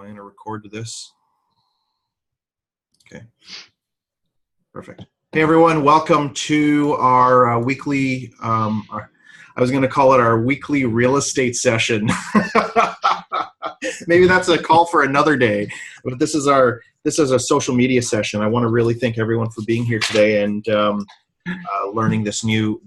I'm going to record this. Okay, perfect. Hey everyone, welcome to our weekly, I was going to call it our weekly real estate session. Maybe that's a call for another day, but this is a social media session. I want to really thank everyone for being here today and learning this new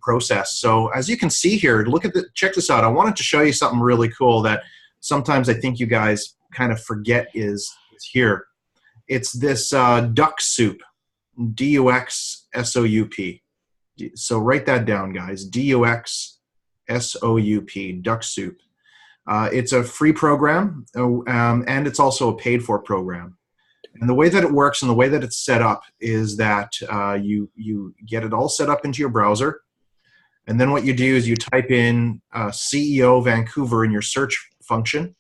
process. So as you can see here, check this out. I wanted to show you something really cool that sometimes I think you guys kind of forget is here. It's this Duck Soup, D-U-X-S-O-U-P. So write that down, guys. D-U-X-S-O-U-P, Duck Soup. It's a free program, and it's also a paid-for program. And the way that it works and the way that it's set up is that you get it all set up into your browser, and then what you do is you type in CEO Vancouver in your search function,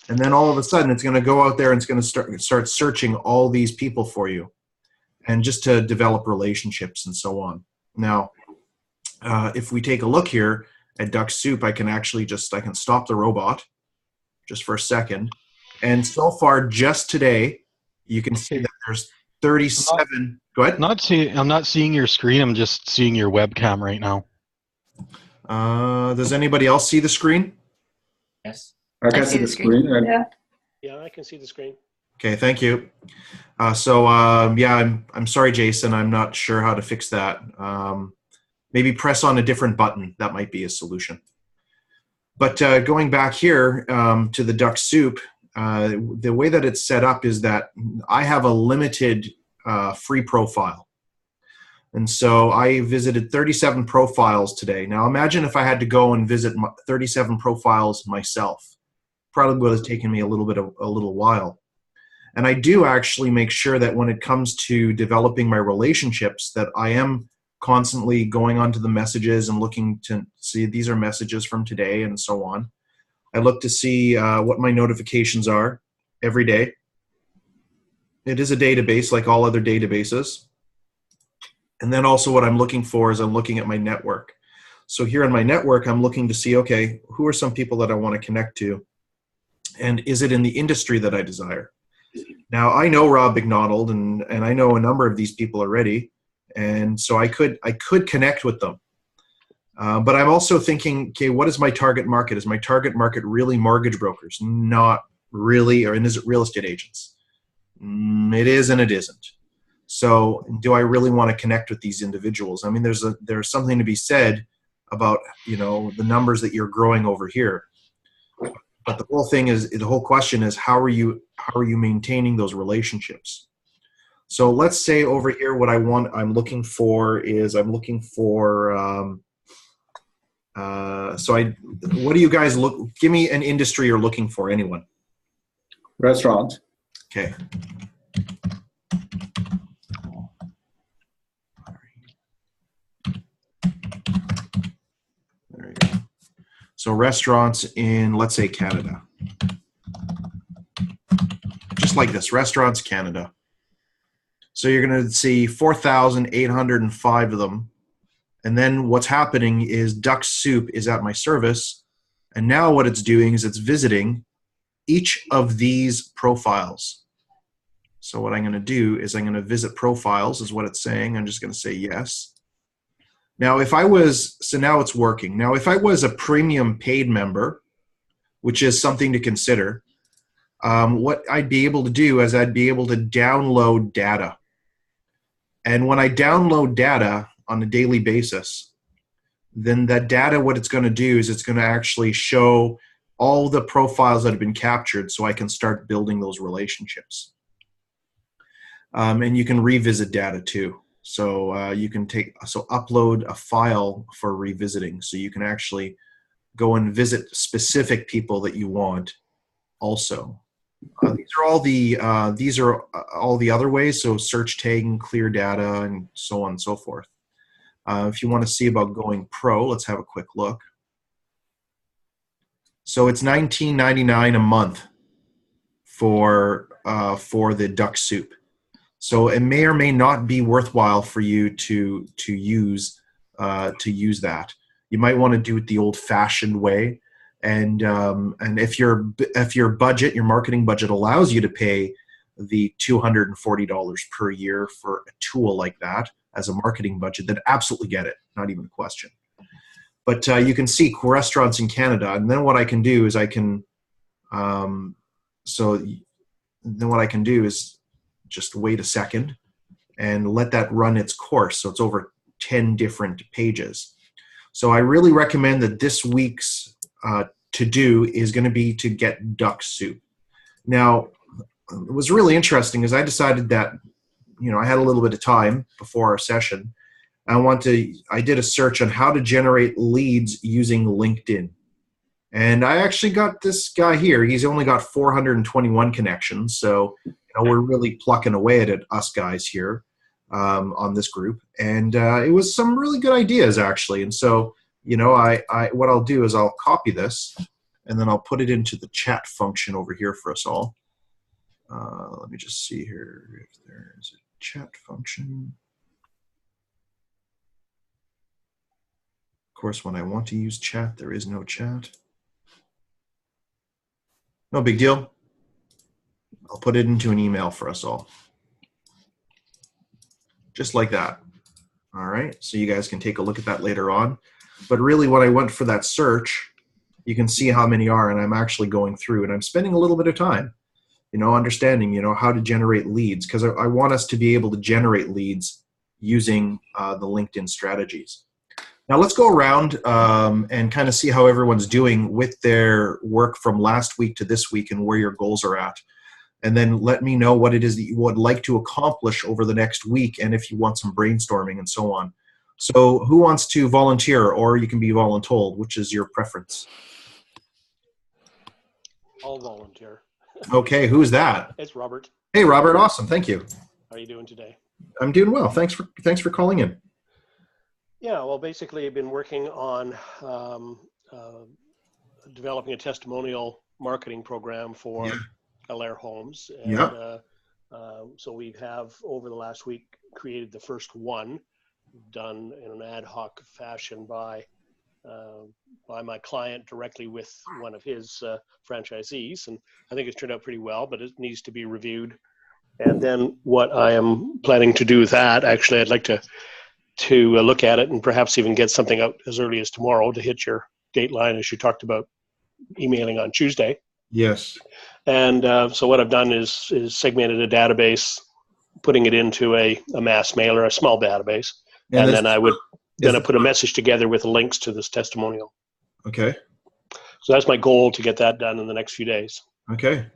and then all of a sudden it's going to go out there and it's going to start searching all these people for you, and just to develop relationships and so on. Now, if we take a look here at Duck Soup, I can stop the robot just for a second, and so far just today, you can see that there's 37. Go ahead. I'm not seeing your screen. I'm just seeing your webcam right now. Does anybody else see the screen? Yes. I can see the screen. Yeah, I can see the screen. Okay, thank you. I'm sorry, Jason. I'm not sure how to fix that. Maybe press on a different button. That might be a solution. But going back here to the Duck Soup, the way that it's set up is that I have a limited free profile. And so I visited 37 profiles today. Now imagine if I had to go and visit 37 profiles myself. Probably would have taken me a little while. And I do actually make sure that when it comes to developing my relationships that I am constantly going onto the messages and looking to see these are messages from today and so on. I look to see what my notifications are every day. It is a database like all other databases. And then also what I'm looking for is I'm looking at my network. So here in my network, I'm looking to see, okay, who are some people that I want to connect to? And is it in the industry that I desire? Now, I know Rob McDonald, and I know a number of these people already. And so I could connect with them. But I'm also thinking, okay, what is my target market? Is my target market really mortgage brokers? Not really. Or is it real estate agents? It is and it isn't. So do I really want to connect with these individuals? I mean, there's something to be said about, the numbers that you're growing over here. But the whole question is how are you maintaining those relationships? So let's say over here what I'm looking for. What do you guys give me an industry you're looking for, anyone? Restaurant. Okay. There you go. So restaurants in, let's say, Canada. Just like this, restaurants, Canada. So you're going to see 4,805 of them. And then what's happening is Duck Soup is at my service. And now what it's doing is it's visiting each of these profiles. So what I'm going to do is I'm going to visit profiles is what it's saying. I'm just going to say yes. Now now it's working. Now if I was a premium paid member, which is something to consider, what I'd be able to do is I'd be able to download data. And when I download data on a daily basis, then that data, what it's going to do is it's going to actually show all the profiles that have been captured so I can start building those relationships. And you can revisit data too. So you can upload a file for revisiting. So you can actually go and visit specific people that you want also. These are all the other ways. So search tagging, clear data, and so on and so forth. If you want to see about going pro, let's have a quick look. So it's $19.99 a month for the Duck Soup. So it may or may not be worthwhile for you to use that. You might want to do it the old-fashioned way And if your budget, your marketing budget allows you to pay the $240 per year for a tool like that as a marketing budget, then absolutely get it, not even a question. But you can see restaurants in Canada, and then what I can do is just wait a second and let that run its course. So it's over 10 different pages. So I really recommend that this week's to-do is going to be to get duck soup. Now, it was really interesting is I decided that, I had a little bit of time before our session. I did a search on how to generate leads using LinkedIn. And I actually got this guy here. He's only got 421 connections. So, we're really plucking away at it, us guys here on this group. And it was some really good ideas, actually. And so, what I'll do is I'll copy this, and then I'll put it into the chat function over here for us all. Let me just see here if there's a chat function. Of course, when I want to use chat, there is no chat. No big deal. I'll put it into an email for us all. Just like that. All right, so you guys can take a look at that later on. But really, when I went for that search, you can see how many are, and I'm actually going through, and I'm spending a little bit of time, understanding, how to generate leads, because I want us to be able to generate leads using the LinkedIn strategies. Now let's go around and kind of see how everyone's doing with their work from last week to this week and where your goals are at. And then let me know what it is that you would like to accomplish over the next week, and if you want some brainstorming and so on. So who wants to volunteer, or you can be voluntold? Which is your preference? I'll volunteer. Okay, who's that? It's Robert. Hey, Robert. Awesome. Thank you. How are you doing today? I'm doing well. Thanks for calling in. Yeah, well, basically, I've been working on developing a testimonial marketing program for Allaire Homes. And, so we have, over the last week, created the first one, done in an ad hoc fashion by my client directly with one of his franchisees. And I think it's turned out pretty well, but it needs to be reviewed. And then what I am planning to do with that, actually, I'd like to look at it and perhaps even get something out as early as tomorrow to hit your dateline, as you talked about emailing on Tuesday. Yes. And so what I've done is segmented a database, putting it into a mass mailer, a small database. And then I put a message together with links to this testimonial. Okay. So that's my goal, to get that done in the next few days. Okay.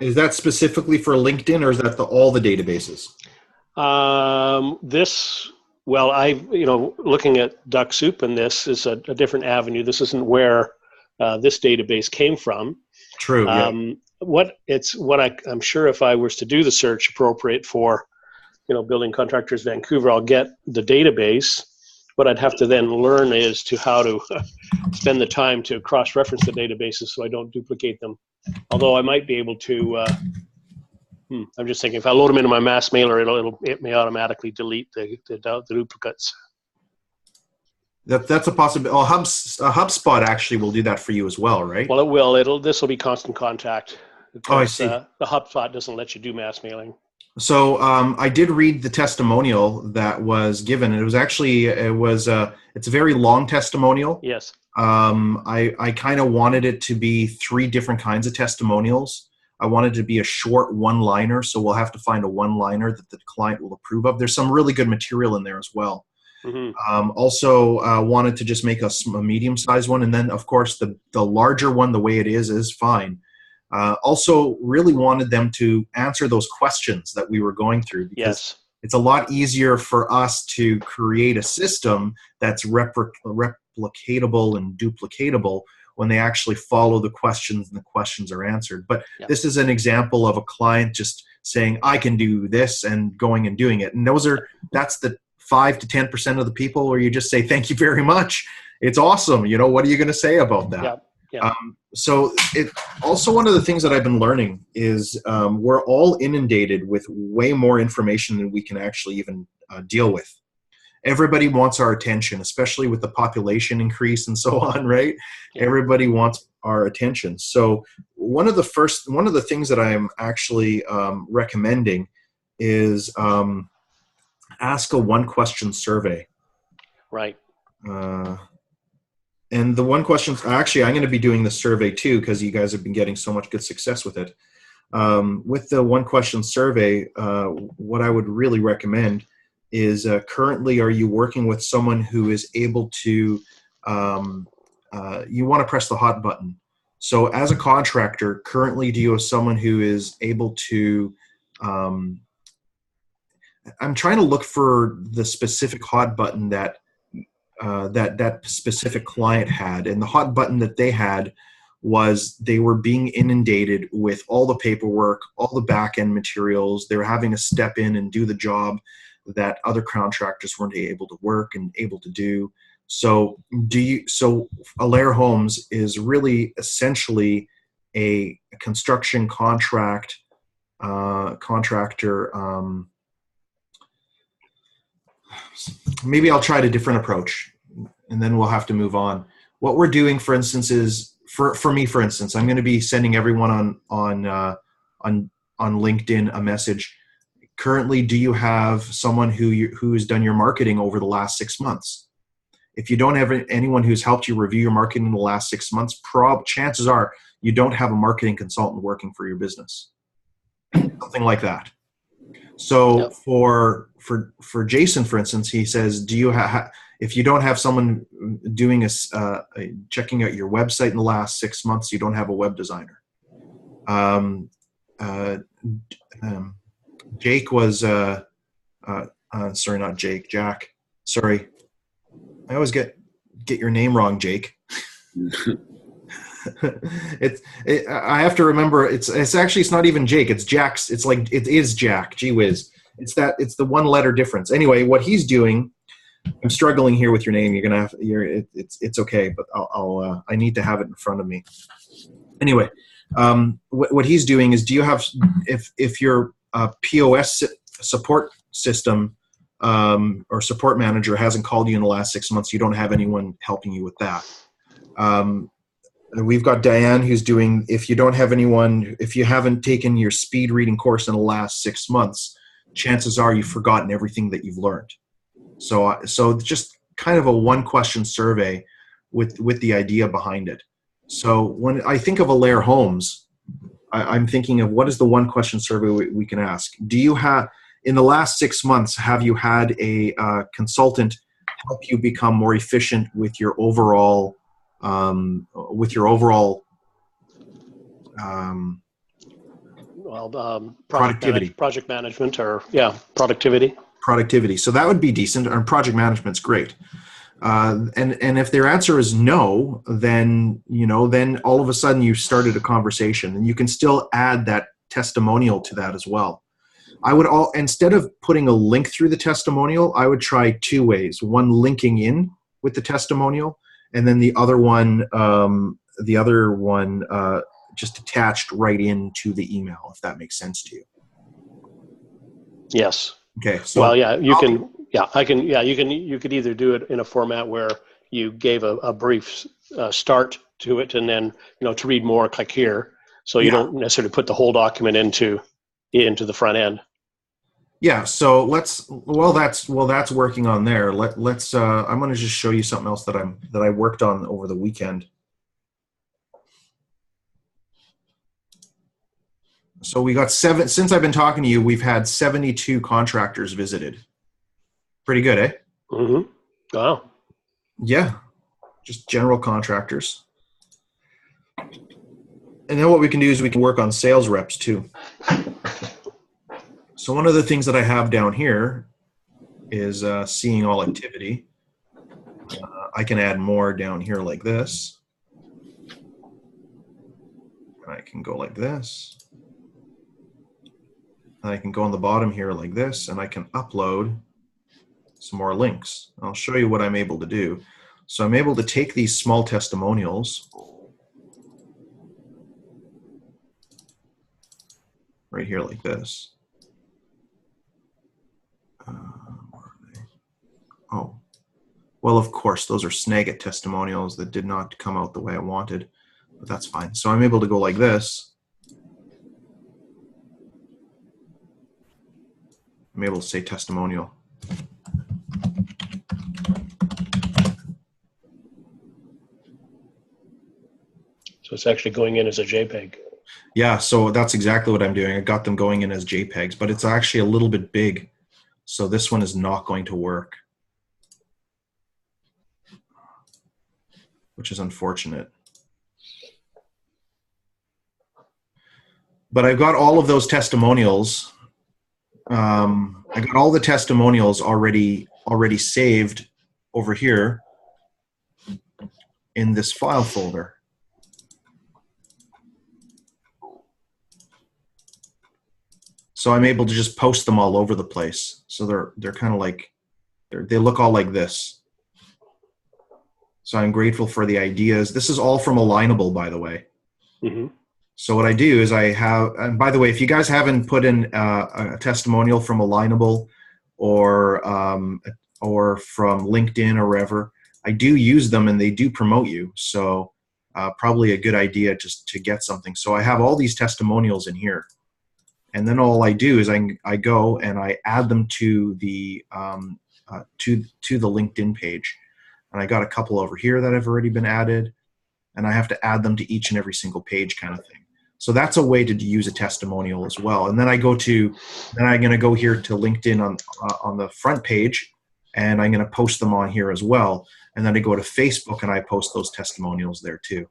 Is that specifically for LinkedIn, or is that all the databases? Looking at Duck Soup, and this is a different avenue. This isn't where this database came from. True. Yeah. I'm sure if I was to do the search appropriate for, Building Contractors Vancouver, I'll get the database. What I'd have to then learn is how to spend the time to cross-reference the databases so I don't duplicate them. Although I might be able to. I'm just thinking, if I load them into my mass mailer, it may automatically delete the duplicates. That's a possibility. Oh, HubSpot actually will do that for you as well, right? Well, it will. This will be Constant Contact. Oh, I see. The HubSpot doesn't let you do mass mailing. So I did read the testimonial that was given. It was actually it's a very long testimonial. Yes. I kind of wanted it to be 3 different kinds of testimonials. I wanted it to be a short one-liner, so we'll have to find a one-liner that the client will approve of. There's some really good material in there as well. Mm-hmm. Also wanted to just make a medium-sized one, and then of course the larger one, the way it is fine. Also really wanted them to answer those questions that we were going through, because it's a lot easier for us to create a system that's replicatable and duplicatable when they actually follow the questions and the questions are answered. But this is an example of a client just saying, I can do this, and going and doing it. And that's the 5 to 10% of the people where you just say, thank you very much. It's awesome. What are you going to say about that? Yeah. So also one of the things that I've been learning is we're all inundated with way more information than we can actually even deal with. everybody wants our attention, especially with the population increase and so on, right? Yeah. Everybody wants our attention. So one of the things that I'm actually recommending is ask a one-question survey. Right. And the one question, actually, I'm going to be doing the survey too, because you guys have been getting so much good success with it. With the one question survey, what I would really recommend is currently, are you working with someone who is able to, you want to press the hot button. So as a contractor, currently, do you have someone who is able to, I'm trying to look for the specific hot button that that specific client had, and the hot button that they had was they were being inundated with all the paperwork, all the back end materials. They were having to step in and do the job that other contractors weren't able to work and able to do. So Alair Homes is really essentially a construction contractor. Maybe I'll try a different approach, and then we'll have to move on. What we're doing, for instance, is for me, for instance, I'm going to be sending everyone on LinkedIn a message. Currently, do you have someone who has done your marketing over the last 6 months? If you don't have anyone who's helped you review your marketing in the last 6 months, chances are you don't have a marketing consultant working for your business. Something like that. So Yep. for Jason, for instance, he says, do you have, if you don't have someone doing checking out your website in the last 6 months, you don't have a web designer. Jake was, sorry, not Jake, Jack. Sorry. I always get your name wrong, Jake. I have to remember it's actually, it's not even Jake, it's Jack's. It's like, it is Jack, gee whiz. It's the one letter difference. Anyway, what he's doing, I'm struggling here with your name. You're gonna have, it's okay, but I need to have it in front of me. Anyway, what he's doing is, do you have, if your POS support system or support manager hasn't called you in the last 6 months, you don't have anyone helping you with that. We've got Diane who's doing, if you don't have anyone, if you haven't taken your speed reading course in the last 6 months, chances are you've forgotten everything that you've learned. So just kind of a one question survey with the idea behind it. So when I think of Alair Homes, I'm thinking of what is the one question survey we can ask. Do you have, in the last 6 months, have you had a consultant help you become more efficient with your overall productivity? Project management, or productivity. Productivity. So that would be decent. And project management's great. And if their answer is no, then all of a sudden you've started a conversation, and you can still add that testimonial to that as well. I would instead of putting a link through the testimonial, I would try 2 ways. One, linking in with the testimonial, and then the other one just attached right into the email, if that makes sense to you. Yes. Okay. So, well, yeah, you can. Yeah, I can. Yeah, you can. You could either do it in a format where you gave a brief start to it, and then to read more, click here. So you don't necessarily put the whole document into the front end. Yeah. So that's working on there. Let's. I'm going to just show you something else that I worked on over the weekend. So we got since I've been talking to you, we've had 72 contractors visited. Pretty good, eh? Mm-hmm. Wow. Yeah. Just general contractors. And then what we can do is we can work on sales reps too. So one of the things that I have down here is seeing all activity. I can add more down here like this. I can go like this. I can go on the bottom here like this, and I can upload some more links. I'll show you what I'm able to do. So I'm able to take these small testimonials right here like this. Well, of course, those are Snagit testimonials that did not come out the way I wanted, but that's fine. So I'm able to go like this. I'm able to say testimonial. So it's actually going in as a JPEG. Yeah, so that's exactly what I'm doing. I got them going in as JPEGs, but it's actually a little bit big. So this one is not going to work, which is unfortunate. But I've got all of those testimonials. I got all the testimonials already saved over here in this file folder. So I'm able to just post them all over the place. So they're kind of like, they look all like this. So I'm grateful for the ideas. This is all from Alignable, by the way. Mm-hmm. So what I do is I have, and by the way, if you guys haven't put in a testimonial from Alignable or from LinkedIn or wherever, I do use them and they do promote you. So probably a good idea just to get something. So I have all these testimonials in here. And then all I do is I go and I add them to the LinkedIn page, and I got a couple over here that have already been added, and I have to add them to each and every single page, kind of thing. So that's a way to use a testimonial as well. And then I'm going to go here to LinkedIn on the front page, and I'm going to post them on here as well. And then I go to Facebook and I post those testimonials there too.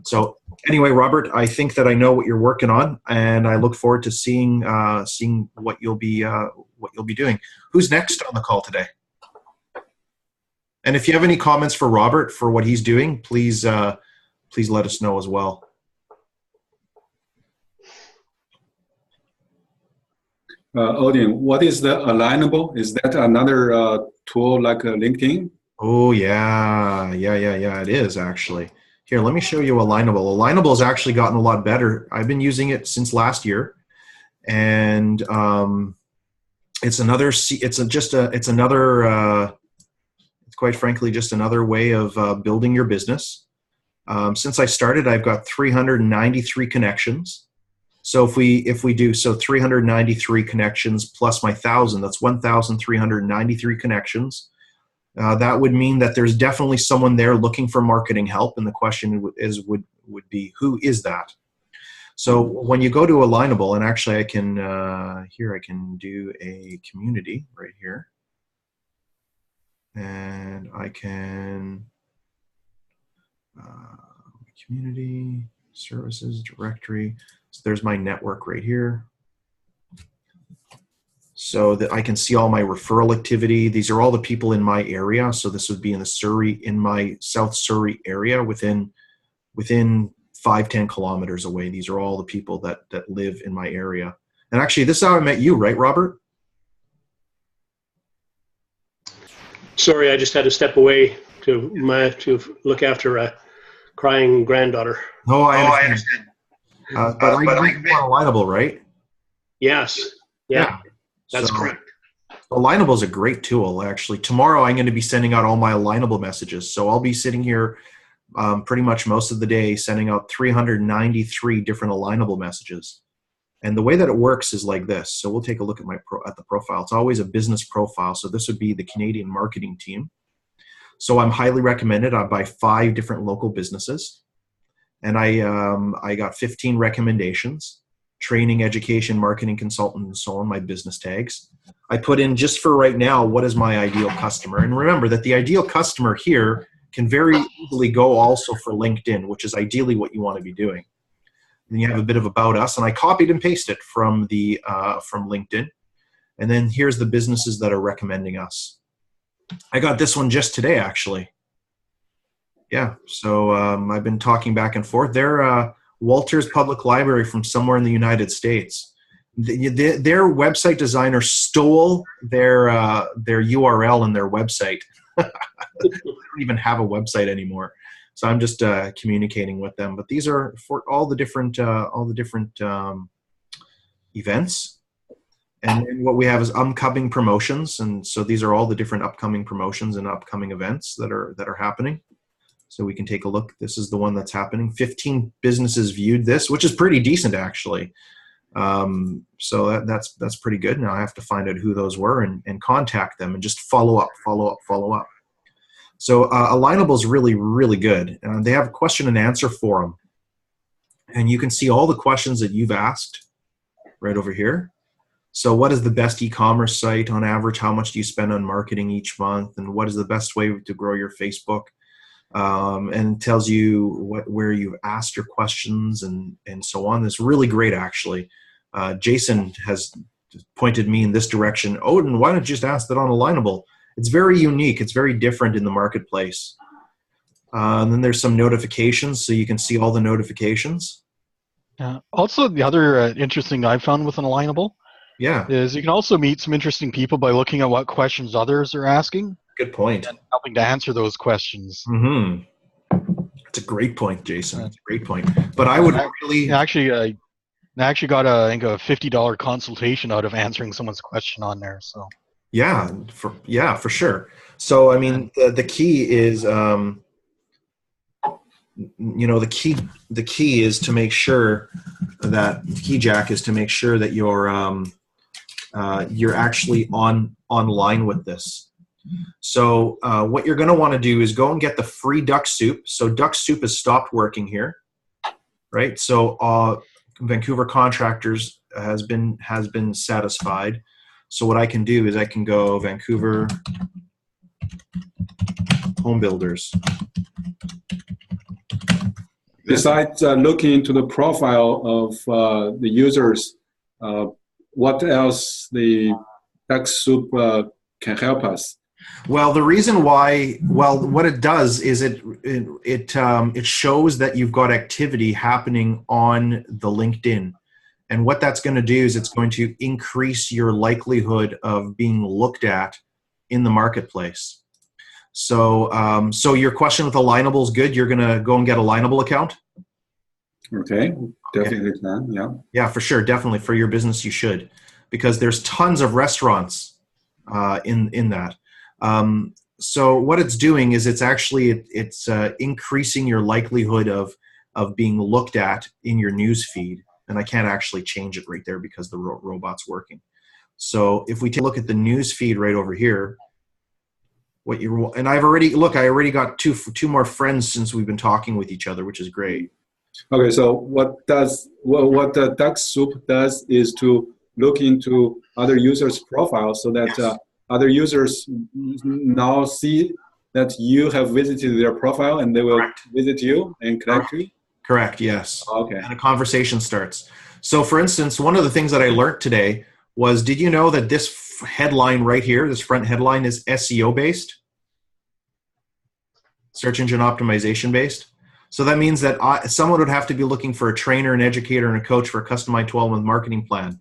So anyway, Robert, I think that I know what you're working on, and I look forward to seeing what you'll be doing. Who's next on the call today? And if you have any comments for Robert for what he's doing, please let us know as well. Odin, what is the Alignable? Is that another tool like LinkedIn? Oh yeah, it is actually. Here, let me show you Alignable. Alignable has actually gotten a lot better. I've been using it since last year, and it's quite frankly just another way of building your business. Since I started, I've got 393 connections. So if we do 393 connections plus my 1,000, that's 1,393 connections. That would mean that there's definitely someone there looking for marketing help, and the question would be, who is that? So when you go to Alignable, and actually I can here I can do a community right here, and I can community services directory. So there's my network right here. So that I can see all my referral activity. These are all the people in my area. So this would be in my South Surrey area within 5-10 kilometers away. These are all the people that live in my area. And actually, this is how I met you, right, Robert? Sorry, I just had to step away to look after a crying granddaughter. Oh, I understand. But I met you on Alignable, right? Yes. Yeah. That's so, correct. Alignable is a great tool, actually. Tomorrow, I'm going to be sending out all my Alignable messages. So I'll be sitting here pretty much most of the day sending out 393 different Alignable messages. And the way that it works is like this. So we'll take a look at at the profile. It's always a business profile. So this would be the Canadian marketing team. So I'm highly recommended by 5 different local businesses. And I got 15 recommendations. Training, education, marketing consultant, and so on, my business tags. I put in just for right now, what is my ideal customer? And remember that the ideal customer here can very easily go also for LinkedIn, which is ideally what you want to be doing. And you have a bit of about us, and I copied and pasted it from LinkedIn. And then here's the businesses that are recommending us. I got this one just today, actually. Yeah, so I've been talking back and forth. They're Walters Public Library from somewhere in the United States. Their website designer stole their URL and their website. They don't even have a website anymore. So I'm just communicating with them. But these are for all the different events. And then what we have is upcoming promotions, and so these are all the different upcoming promotions and upcoming events that are happening. So we can take a look. This is the one that's happening. 15 businesses viewed this, which is pretty decent actually. So that's pretty good. Now I have to find out who those were and contact them and just follow up. So Alignable is really, really good. They have a question and answer forum, and you can see all the questions that you've asked right over here. So what is the best e-commerce site on average? How much do you spend on marketing each month? And what is the best way to grow your Facebook? And it tells you where you've asked your questions and so on. It's really great, actually. Jason has pointed me in this direction. Odin, why don't you just ask that on Alignable? It's very unique. It's very different in the marketplace. And then there's some notifications, so you can see all the notifications. Also, the other interesting I found with an Alignable is you can also meet some interesting people by looking at what questions others are asking. Good point. And helping to answer those questions. Mm-hmm. That's a great point, Jason. That's a great point. But I would really... I actually got I think a $50 consultation out of answering someone's question on there. So yeah, for sure. So I mean, the key is, the key is to make sure that Jack is to make sure that you're actually online with this. So what you're going to want to do is go and get the free Duck Soup. So Duck Soup has stopped working here, right? So Vancouver Contractors has been satisfied. So what I can do is I can go Vancouver Home Builders. Besides looking into the profile of the users, what else the Duck Soup can help us? Well, the reason why, what it does is it shows that you've got activity happening on the LinkedIn. And what that's going to do is it's going to increase your likelihood of being looked at in the marketplace. So, so your question with Alignable is good. You're going to go and get a Alignable account? Okay, definitely can, yeah. Yeah, for sure. Definitely. For your business, you should. Because there's tons of restaurants in that. So what it's doing is it's actually increasing your likelihood of being looked at in your news feed, and I can't actually change it right there because the robot's working. So if we take a look at the news feed right over here, and I already got two more friends since we've been talking with each other, which is great. Okay, so what the Duck Soup does is to look into other users' profiles so that other users now see that you have visited their profile and they will visit you and connect you? Correct, yes. Okay. And a conversation starts. So for instance, one of the things that I learned today was, did you know that this headline right here, this front headline is SEO based? Search engine optimization based. So that means that someone would have to be looking for a trainer, an educator, and a coach for a customized 12-month marketing plan.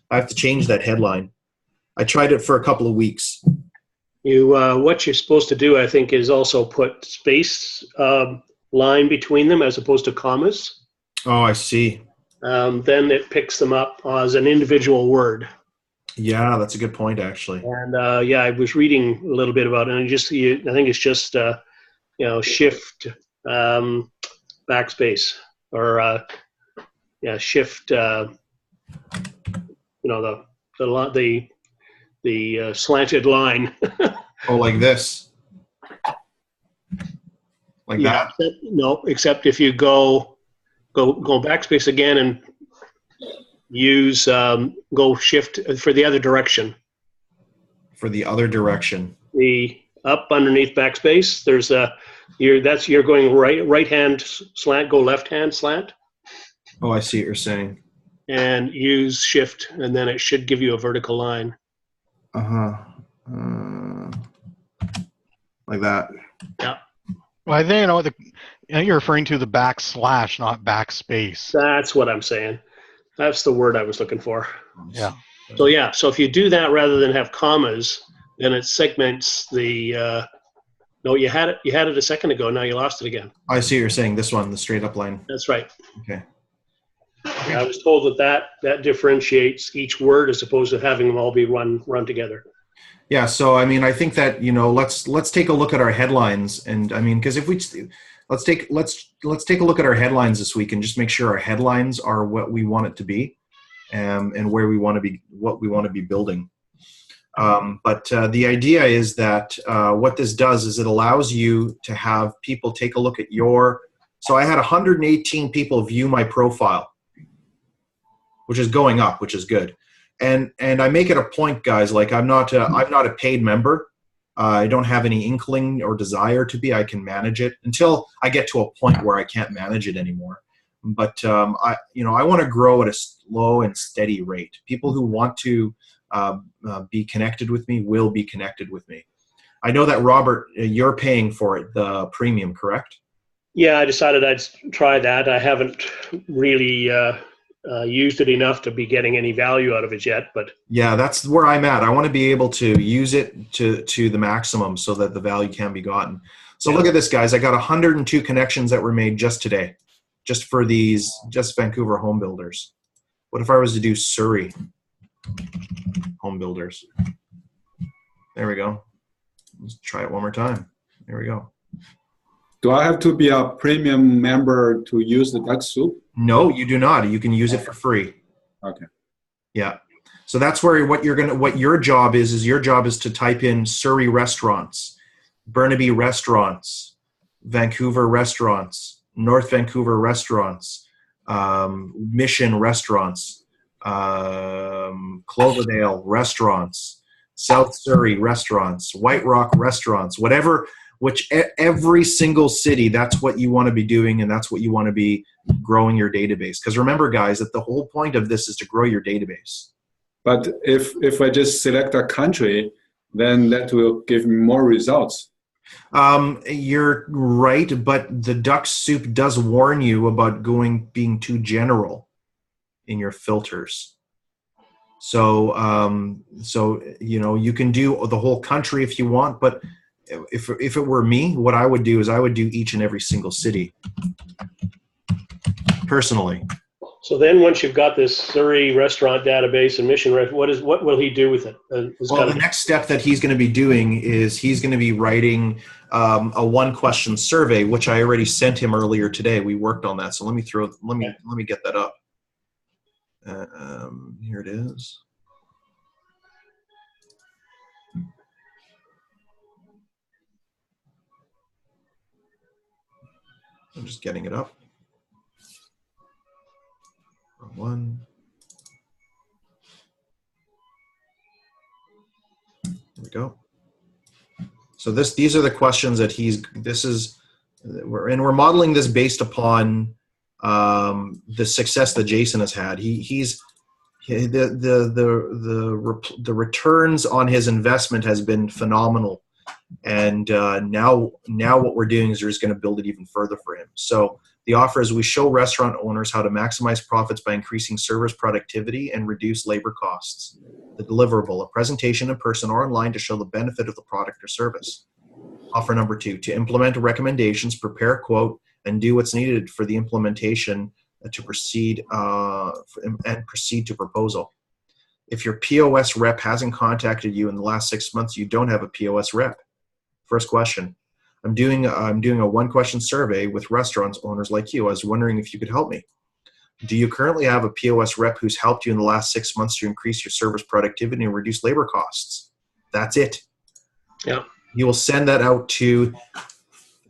I have to change that headline. I tried it for a couple of weeks. What you're supposed to do, I think, is also put space line between them as opposed to commas. Oh, I see. Then it picks them up as an individual word. Yeah, that's a good point, actually. And I was reading a little bit about it, and I think it's just shift backspace or shift. The slanted line. Oh, like this? Like that? Except if you go backspace again and use go shift for the other direction. For the other direction. The up underneath backspace, there's you're going right hand slant, go left hand slant. Oh, I see what you're saying. And use shift, and then it should give you a vertical line. Like that. Yeah. Well, I think you're referring to the backslash, not backspace. That's what I'm saying. That's the word I was looking for. Yeah. So if you do that rather than have commas, then it segments the. No, you had it a second ago. Now you lost it again. I see what you're saying. This one, the straight up line. That's right. Okay. I was told that differentiates each word as opposed to having them all be run together. Yeah, so I mean, I think that let's take a look at our headlines, and I mean, because if we let's take a look at our headlines this week and just make sure our headlines are what we want it to be, and where we want to be, what we want to be building. But the idea is that what this does is it allows you to have people take a look at your. So I had 118 people view my profile, which is going up, which is good. And I make it a point, guys. Like I'm not a paid member. I don't have any inkling or desire to be. I can manage it until I get to a point where I can't manage it anymore. But I want to grow at a slow and steady rate. People who want to be connected with me will be connected with me. I know that, Robert, you're paying for it, the premium, correct? Yeah, I decided I'd try that. I haven't really used it enough to be getting any value out of it yet, but yeah, that's where I'm at. I want to be able to use it to the maximum so that the value can be gotten. So yeah. Look at this, guys. I got 102 connections that were made just today, just for just Vancouver home builders. What if I was to do Surrey home builders? There we go. Let's try it one more time. There we go. Do I have to be a premium member to use the Duck Soup? No, you do not. You can use it for free. Okay. Yeah. So that's where what your job is your job is to type in Surrey restaurants, Burnaby restaurants, Vancouver restaurants, North Vancouver restaurants, Mission restaurants, Cloverdale restaurants, South Surrey restaurants, White Rock restaurants, whatever. Which every single city, that's what you want to be doing, and that's what you want to be growing your database. Because remember, guys, that the whole point of this is to grow your database. But if I just select a country, then that will give me more results. You're right, but the Duck Soup does warn you about being too general in your filters. So you can do the whole country if you want, but if it were me, what I would do is I would do each and every single city personally. So then once you've got this Surrey restaurant database and Mission, what will he do with it? Well, the next step that he's going to be doing is he's going to be writing a one-question survey, which I already sent him earlier today. We worked on that. So let me get that up. Here it is. I'm just getting it up. One. There we go. So these are the questions that we're modeling this based upon the success that Jason has had. The returns on his investment has been phenomenal. And now what we're doing is we're just going to build it even further for him. So the offer is we show restaurant owners how to maximize profits by increasing service productivity and reduce labor costs. The deliverable, a presentation in person or online to show the benefit of the product or service. Offer number 2, to implement recommendations, prepare a quote, and do what's needed for the implementation to proceed to proposal. If your POS rep hasn't contacted you in the last 6 months, you don't have a POS rep. First question. I'm doing a one-question survey with restaurant owners like you. I was wondering if you could help me. Do you currently have a POS rep who's helped you in the last 6 months to increase your service productivity and reduce labor costs? That's it. Yeah. He will send that out to.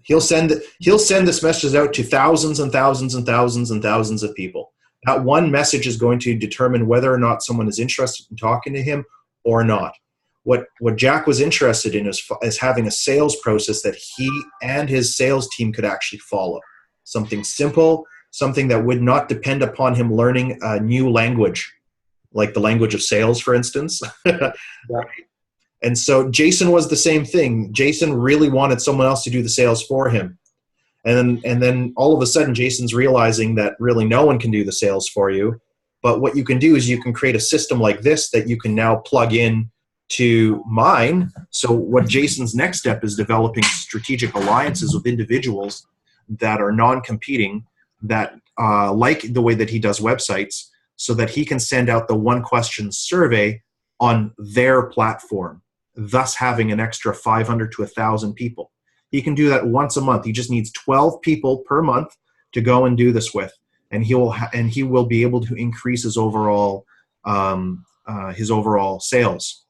He'll send this message out to thousands and thousands and thousands and thousands of people. That one message is going to determine whether or not someone is interested in talking to him or not. What Jack was interested in is having a sales process that he and his sales team could actually follow. Something simple, something that would not depend upon him learning a new language, like the language of sales, for instance. Yeah. And so Jason was the same thing. Jason really wanted someone else to do the sales for him. And then all of a sudden, Jason's realizing that really no one can do the sales for you. But what you can do is you can create a system like this that you can now plug in to mine. So what Jason's next step is developing strategic alliances with individuals that are non-competing, that like the way that he does websites, so that he can send out the one question survey on their platform, thus having an extra 500 to 1,000 people. He can do that once a month. He just needs 12 people per month to go and do this with, and he will be able to increase his overall sales.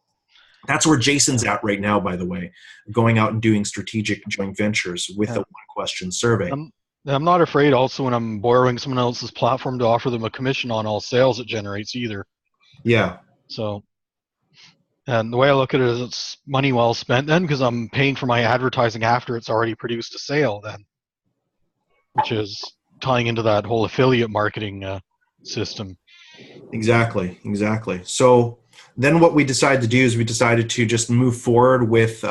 That's where Jason's at right now, by the way, going out and doing strategic joint ventures with the one question survey. I'm not afraid also when I'm borrowing someone else's platform to offer them a commission on all sales it generates either. Yeah. So, and the way I look at it is it's money well spent then, because I'm paying for my advertising after it's already produced a sale then, which is tying into that whole affiliate marketing system. Exactly. So then what we decided to do is we decided to just move forward with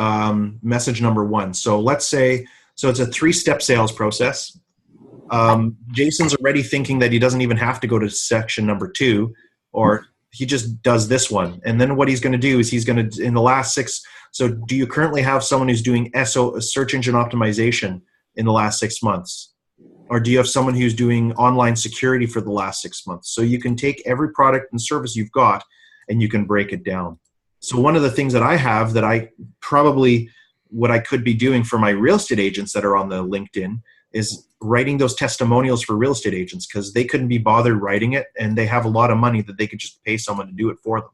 message number 1. So let's say, so it's a 3-step sales process. Jason's already thinking that he doesn't even have to go to section number 2, or he just does this one. And then what he's going to do is he's going to, in the last 6, so do you currently have someone who's doing search engine optimization in the last 6 months? Or do you have someone who's doing online security for the last 6 months? So you can take every product and service you've got and you can break it down. So one of the things that I have that I probably, what I could be doing for my real estate agents that are on the LinkedIn is writing those testimonials for real estate agents, because they couldn't be bothered writing it and they have a lot of money that they could just pay someone to do it for them.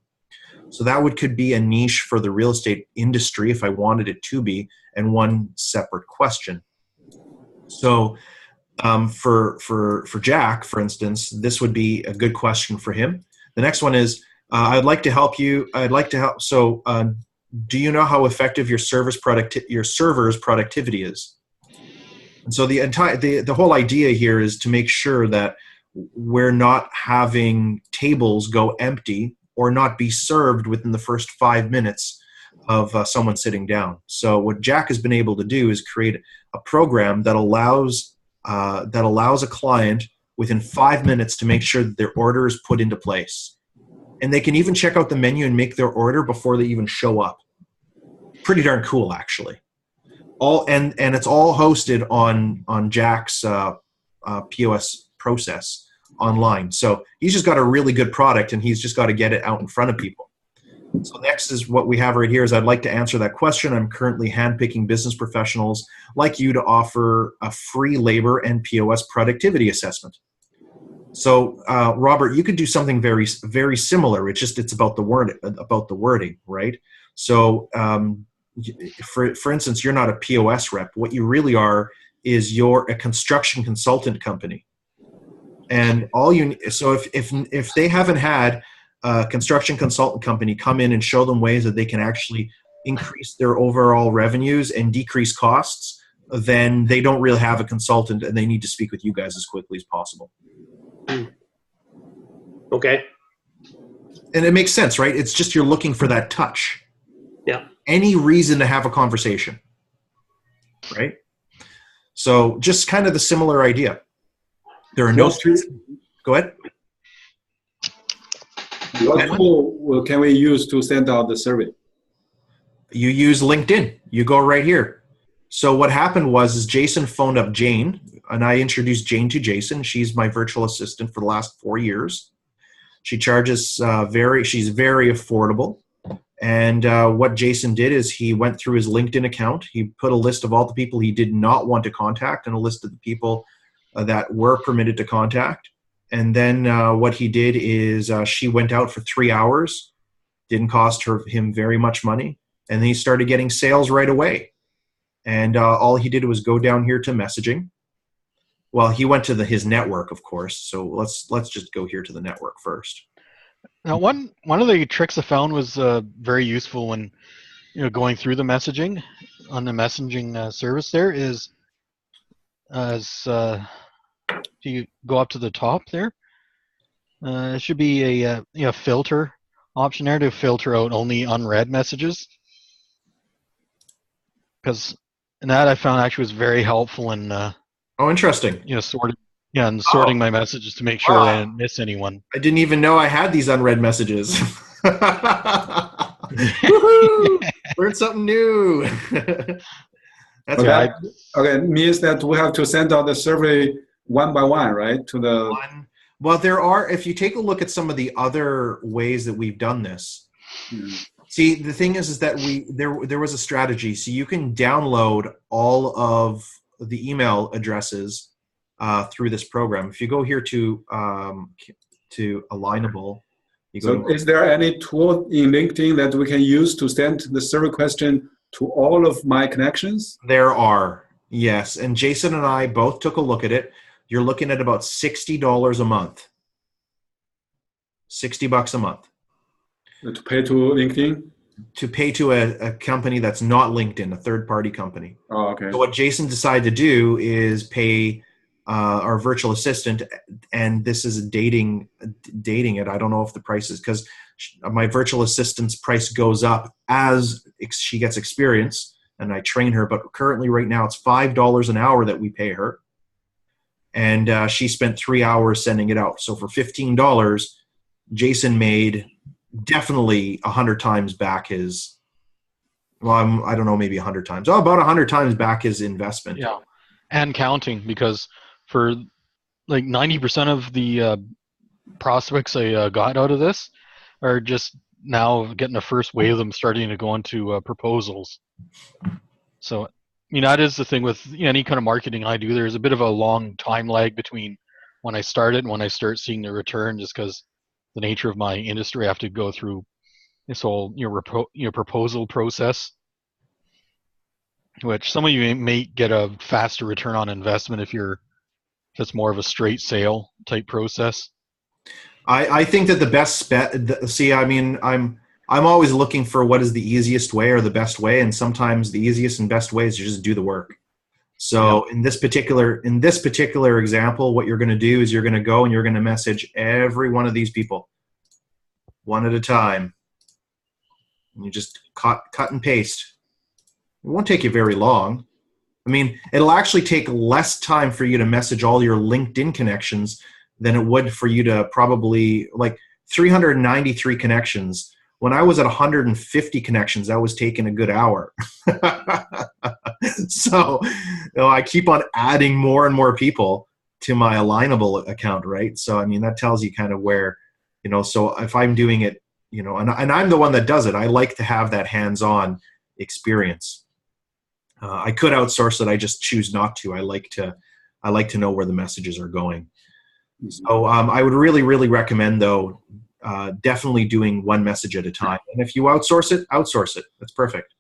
So that could be a niche for the real estate industry if I wanted it to be, and one separate question. So for Jack, for instance, this would be a good question for him. The next one is, I'd like to help you. So do you know how effective your server's productivity is? And so the whole idea here is to make sure that we're not having tables go empty or not be served within the first 5 minutes of someone sitting down. So what Jack has been able to do is create a program that allows a client within 5 minutes to make sure that their order is put into place. And they can even check out the menu and make their order before they even show up. Pretty darn cool, actually. And it's all hosted on Jack's POS process online. So he's just got a really good product, and he's just got to get it out in front of people. So next is what we have right here is, I'd like to answer that question. I'm currently handpicking business professionals like you to offer a free labor and POS productivity assessment. So Robert, you could do something very, very similar. It's about the wording, right? So for instance, you're not a POS rep. What you really are is you're a construction consultant company. And so if they haven't had a construction consultant company come in and show them ways that they can actually increase their overall revenues and decrease costs, then they don't really have a consultant, and they need to speak with you guys as quickly as possible. Okay. And it makes sense, right? It's just you're looking for that touch. Yeah. Any reason to have a conversation, right? So just kind of the similar idea. There are no... Go ahead. What tool can we use to send out the survey? You use LinkedIn. You go right here. So what happened was Jason phoned up Jane, and I introduced Jane to Jason. She's my virtual assistant for the last 4 years. She charges she's very affordable. And what Jason did is he went through his LinkedIn account. He put a list of all the people he did not want to contact and a list of the people that were permitted to contact. And then what he did is she went out for 3 hours, didn't cost him very much money, and then he started getting sales right away. And all he did was go down here to messaging. Well, he went to his network, of course. So let's just go here to the network first. Now, one of the tricks I found was very useful when going through the messaging on the messaging service. There is do you go up to the top there? It should be a filter option there to filter out only unread messages. Because that I found actually was very helpful in interesting. Sorting my messages to make sure I didn't miss anyone. I didn't even know I had these unread messages. Learned something new. That's okay. Okay, it means that we have to send out the survey one by one, right? To the Well, there are. If you take a look at some of the other ways that we've done this, see, the thing is that there was a strategy. So you can download all of the email addresses through this program. If you go here to Alignable, so is there any tool in LinkedIn that we can use to send the survey question to all of my connections? There are, yes. And Jason and I both took a look at it. You're looking at about $60 a month. $60 a month. To pay to LinkedIn? To pay to a company that's not LinkedIn, a third-party company. Oh, okay. So what Jason decided to do is pay our virtual assistant, and this is dating it. I don't know if the price is, because my virtual assistant's price goes up as she gets experience, and I train her. But currently, right now, it's $5 an hour that we pay her, and she spent 3 hours sending it out. So for $15, Jason made definitely 100 times back his. Well, I don't know, maybe 100 times. Oh, about 100 times back his investment. Yeah, and counting, because for like 90% of the prospects I got out of this are just now getting the first wave of them starting to go into proposals. So, I mean, that is the thing with any kind of marketing I do. There's a bit of a long time lag between when I started and when I start seeing the return, just because the nature of my industry, I have to go through this whole proposal process, which some of you may get a faster return on investment if it's more of a straight sale type process. I think that the best see, I mean, I'm always looking for what is the easiest way or the best way, and sometimes the easiest and best way is to just do the work. So in this particular example, what you're going to do is you're going to go and you're going to message every one of these people one at a time. And you just cut and paste. It won't take you very long. I mean, it'll actually take less time for you to message all your LinkedIn connections than it would for you to probably, like 393 connections. When I was at 150 connections, that was taking a good hour. So I keep on adding more and more people to my Alignable account, right? So, I mean, that tells you kind of where, so if I'm doing it, and I'm the one that does it, I like to have that hands-on experience. I could outsource it. I just choose not to. I like to know where the messages are going. So I would really, really recommend, though, definitely doing one message at a time. And if you outsource it, That's perfect.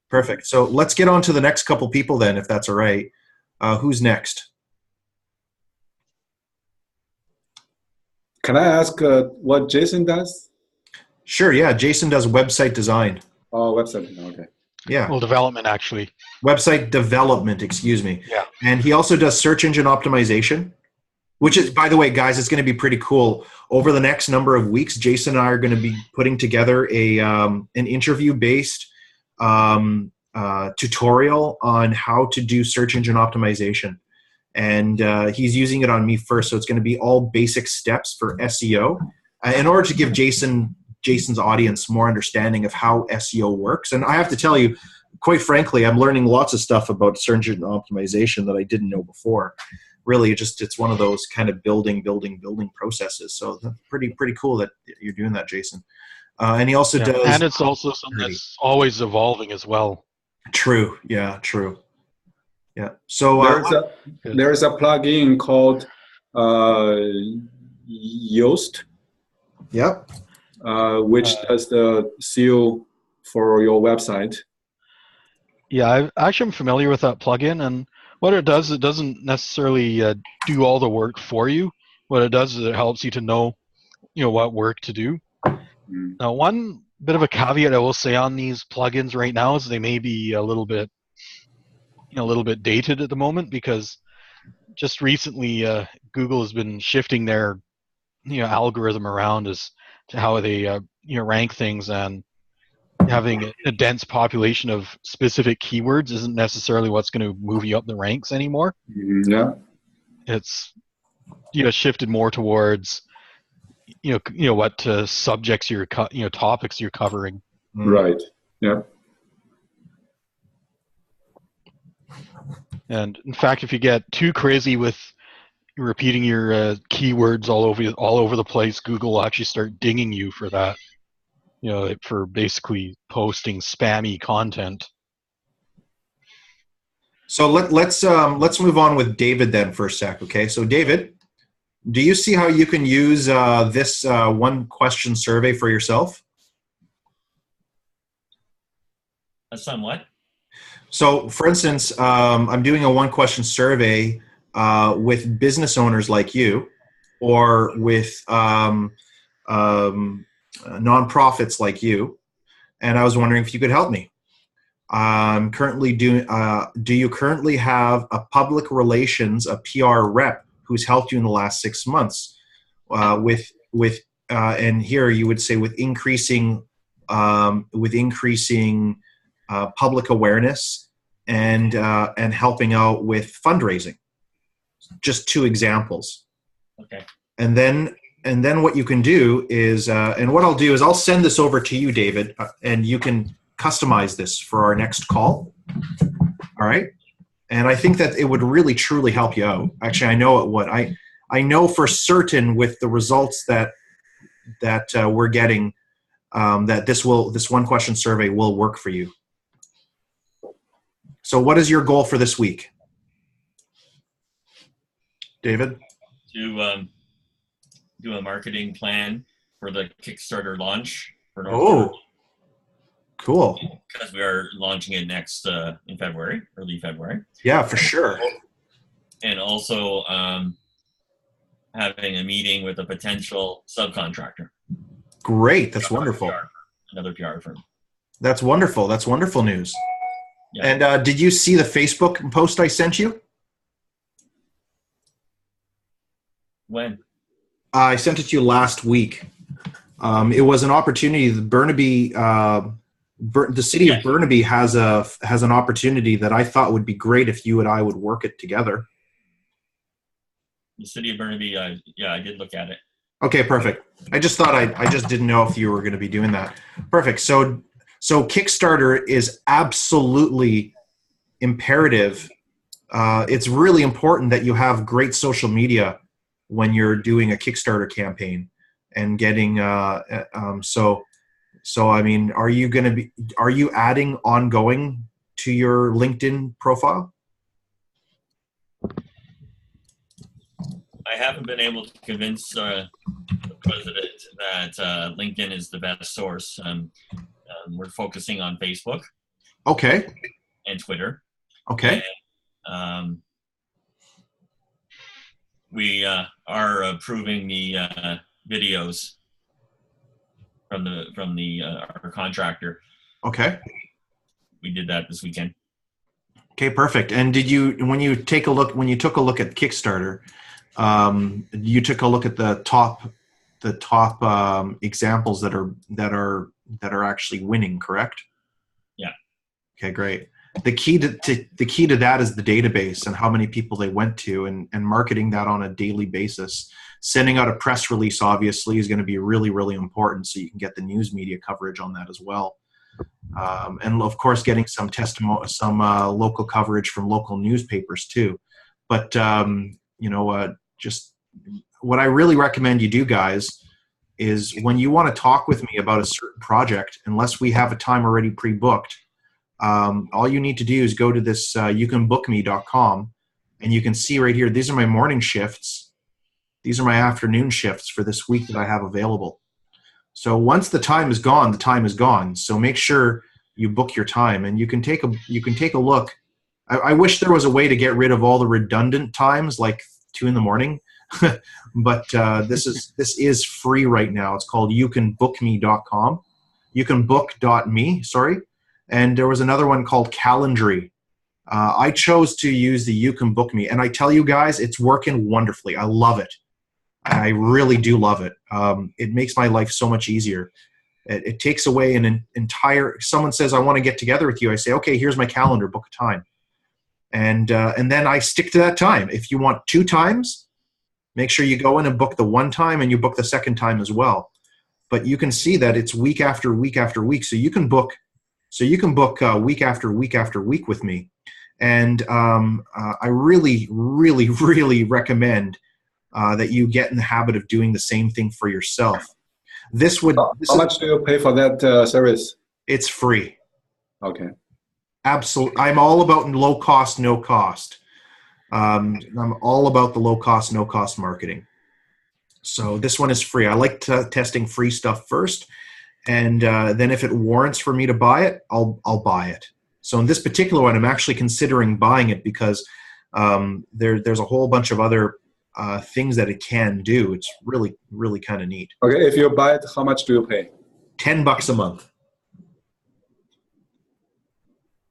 Perfect. So let's get on to the next couple people then, if that's all right. Who's next? Can I ask what Jason does? Sure, yeah. Jason does website design. Oh, website. Okay. Yeah. Well, development, actually. Website development, excuse me. Yeah. And he also does search engine optimization, which is, by the way, guys, it's going to be pretty cool. Over the next number of weeks, Jason and I are going to be putting together an interview-based tutorial on how to do search engine optimization. And he's using it on me first, so it's going to be all basic steps for SEO in order to give Jason's audience more understanding of how SEO works. And I have to tell you, quite frankly, I'm learning lots of stuff about search engine optimization that I didn't know before. Really, it's one of those kind of building processes. So pretty cool that you're doing that, Jason. And he also does, and it's also something that's always evolving as well. True. Yeah. True. Yeah. So there's a plugin called Yoast. Yep. Which does the SEO for your website. Yeah, I'm familiar with that plugin, and what it does, it doesn't necessarily do all the work for you. What it does is it helps you to know, what work to do. Now, one bit of a caveat I will say on these plugins right now is they may be a little bit dated at the moment, because just recently Google has been shifting their algorithm around as to how they rank things, and having a dense population of specific keywords isn't necessarily what's going to move you up the ranks anymore. Yeah, it's shifted more towards what subjects topics you're covering. Right. Yeah. And in fact, if you get too crazy with repeating your keywords all over the place, Google will actually start dinging you for that. For basically posting spammy content. So let's move on with David then for a sec. Okay, so David, do you see how you can use this one question survey for yourself? Somewhat. So, for instance, I'm doing a one question survey with business owners like you, or with nonprofits like you, and I was wondering if you could help me. I'm currently doing. Do you currently have a public relations, a PR rep who's helped you in the last 6 months and here you would say with increasing public awareness and helping out with fundraising? Just 2 examples. Okay. And then what you can do is, and what I'll do is I'll send this over to you, David, and you can customize this for our next call. All right. And I think that it would really, truly help you out. Actually, I know it would. I know for certain with the results that we're getting, that this one question survey will work for you. So what is your goal for this week, David? To do a marketing plan for the Kickstarter launch for Oh, cool. because we are launching it next in February, early February. Yeah, for sure. And also having a meeting with a potential subcontractor. Great. That's wonderful. Another PR firm. That's wonderful. That's wonderful news. Yeah. And did you see the Facebook post I sent you? When? I sent it to you last week. It was an opportunity. Burnaby, the city of Burnaby has an opportunity that I thought would be great if you and I would work it together. The city of Burnaby, I did look at it. Okay, perfect. I just thought I just didn't know if you were going to be doing that. Perfect. So Kickstarter is absolutely imperative. It's really important that you have great social media when you're doing a Kickstarter campaign and getting so I mean, are you adding ongoing to your LinkedIn profile? I haven't been able to convince the president that LinkedIn is the best source. We're focusing on Facebook. Okay. And Twitter. Okay. And, we are approving the videos from our contractor. Okay. We did that this weekend. Okay, perfect. And when you took a look at Kickstarter, you took a look at the top examples that are actually winning, correct? Yeah. Okay, great. The key to that is the database and how many people they went to, and marketing that on a daily basis. Sending out a press release obviously is going to be really, really important, so you can get the news media coverage on that as well. And of course, getting some local coverage from local newspapers too. But just what I really recommend you do, guys, is when you want to talk with me about a certain project, unless we have a time already pre-booked, all you need to do is go to this youcanbookme.com, and you can see right here, these are my morning shifts. These are my afternoon shifts for this week that I have available. So once the time is gone, the time is gone. So make sure you book your time, and you can take a look. I wish there was a way to get rid of all the redundant times, like 2 a.m, but this is free right now. It's called youcanbookme.com. Youcanbook.me, sorry. And there was another one called Calendly. I chose to use the You Can Book Me, and I tell you guys, it's working wonderfully. I love it. I really do love it. It makes my life so much easier. It takes away an entire. Someone says, "I want to get together with you." I say, "Okay, here's my calendar. Book a time," and then I stick to that time. If you want 2 times, make sure you go in and book the 1 time, and you book the 2nd time as well. But you can see that it's week after week after week, so you can book. Week after week after week with me. And I really, really, really recommend that you get in the habit of doing the same thing for yourself. How much do you pay for that service? It's free. Okay. Absolutely. I'm all about low cost, no cost. I'm all about the low cost, no cost marketing. So this one is free. I like testing free stuff first. And then if it warrants for me to buy it, I'll buy it. So in this particular one, I'm actually considering buying it because there's a whole bunch of other things that it can do. It's really, really kind of neat. Okay, if you buy it, how much do you pay? $10 a month.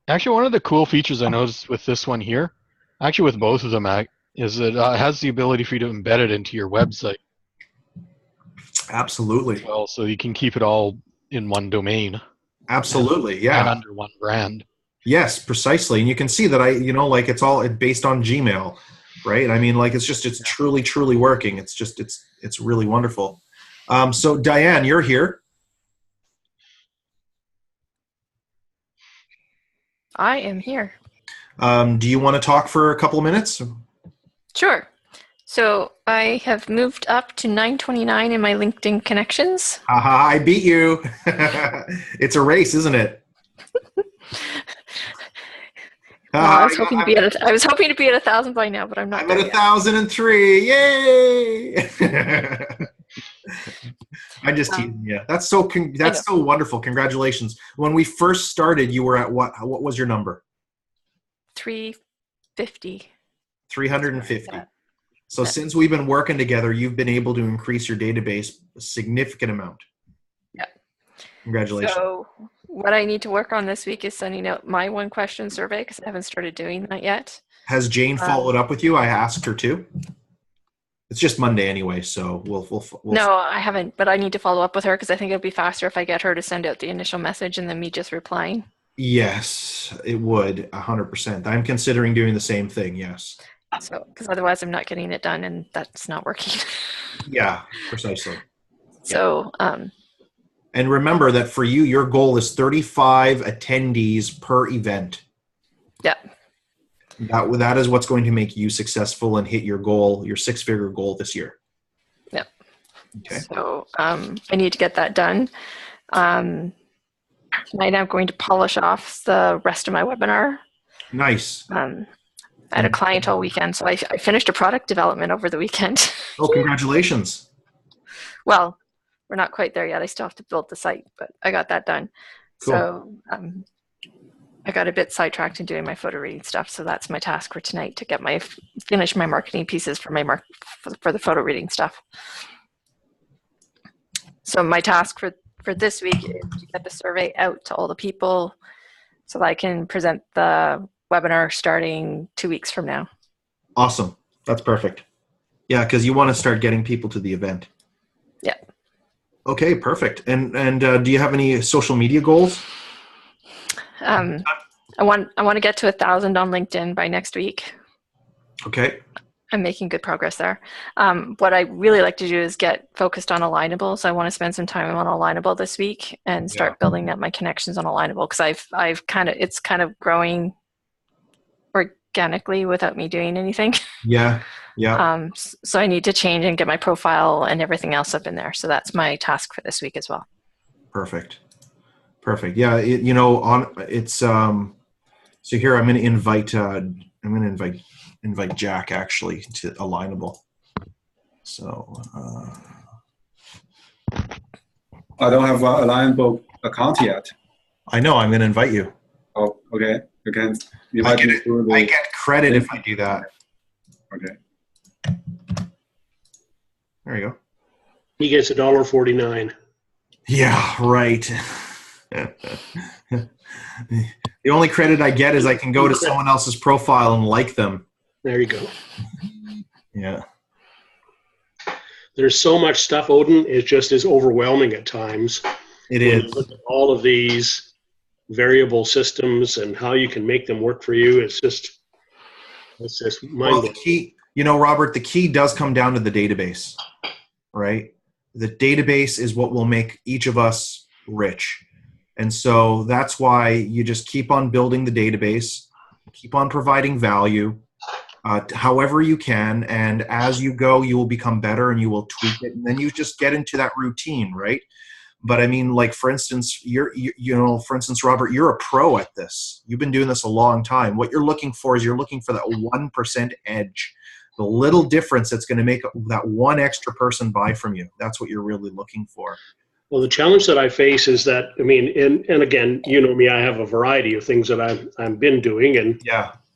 Actually, one of the cool features I noticed with this one here, actually with both of them, is it has the ability for you to embed it into your website. Absolutely. Well, so you can keep it all in one domain. Absolutely, yeah. And under one brand. Yes, precisely. And you can see that it's all based on Gmail, right? I mean, like it's truly, truly working. It's really wonderful. So Diane, you're here. I am here. Do you want to talk for a couple of minutes? Sure. So I have moved up to 929 in my LinkedIn connections. Aha, I beat you. It's a race, isn't it? I was hoping to be at 1,000 by now, but I'm not. I'm at 1,003. Yay! I just teasing you. That's so wonderful. Congratulations. When we first started, you were at what? What was your number? 350. 350. So since we've been working together, you've been able to increase your database a significant amount. Yeah. Congratulations. So what I need to work on this week is sending out my one question survey because I haven't started doing that yet. Has Jane followed up with you? I asked her to. It's just Monday anyway, so we'll No, I haven't, but I need to follow up with her because I think it'll be faster if I get her to send out the initial message and then me just replying. Yes, it would, 100%. I'm considering doing the same thing, yes. So, because otherwise I'm not getting it done and that's not working. Yeah, precisely. So, and remember that for you, your goal is 35 attendees per event. Yeah. That is what's going to make you successful and hit your goal, your 6-figure goal this year. Yeah. Okay. So I need to get that done. Tonight I'm going to polish off the rest of my webinar. Nice. I had a client all weekend, so I finished a product development over the weekend. Oh, congratulations. Well, we're not quite there yet. I still have to build the site, but I got that done. Cool. So I got a bit sidetracked in doing my photo reading stuff, so that's my task for tonight, to finish my marketing pieces for for the photo reading stuff. So my task for this week is to get the survey out to all the people so that I can present the webinar starting 2 weeks from now. Awesome. That's perfect. Yeah, because you want to start getting people to the event. Yeah. Okay, perfect. And do you have any social media goals? I want to get to 1,000 on LinkedIn by next week. Okay. I'm making good progress there. What I really like to do is get focused on Alignable. So I want to spend some time on Alignable this week and start building up my connections on Alignable because it's kind of growing organically without me doing anything. Yeah. Yeah. So I need to change and get my profile and everything else up in there. So that's my task for this week as well. Perfect. Yeah. So here I'm going to invite Jack actually to Alignable. So I don't have an Alignable account yet. I know. I'm going to invite you. Oh, okay. You can invite me through the. I get credit if I do that. Okay. There you go. He gets $1.49. Yeah, right. The only credit I get is I can go to someone else's profile and like them. There you go. Yeah. There's so much stuff, Odin. It just is overwhelming at times. It is. Look at all of these variable systems and how you can make them work for you. It's just mind-blowing. The key, Robert, the key does come down to the database, right? The database is what will make each of us rich. And so that's why you just keep on building the database, keep on providing value. however you can, and as you go, you will become better and you will tweak it, and then you just get into that routine, right? But I mean, like, for instance, for instance, Robert, you're a pro at this. You've been doing this a long time. What you're looking for is you're looking for that 1% edge, the little difference that's going to make that one extra person buy from you. That's what you're really looking for. Well, the challenge that I face is that, I mean, and again, you know me, I have a variety of things that I've been doing, and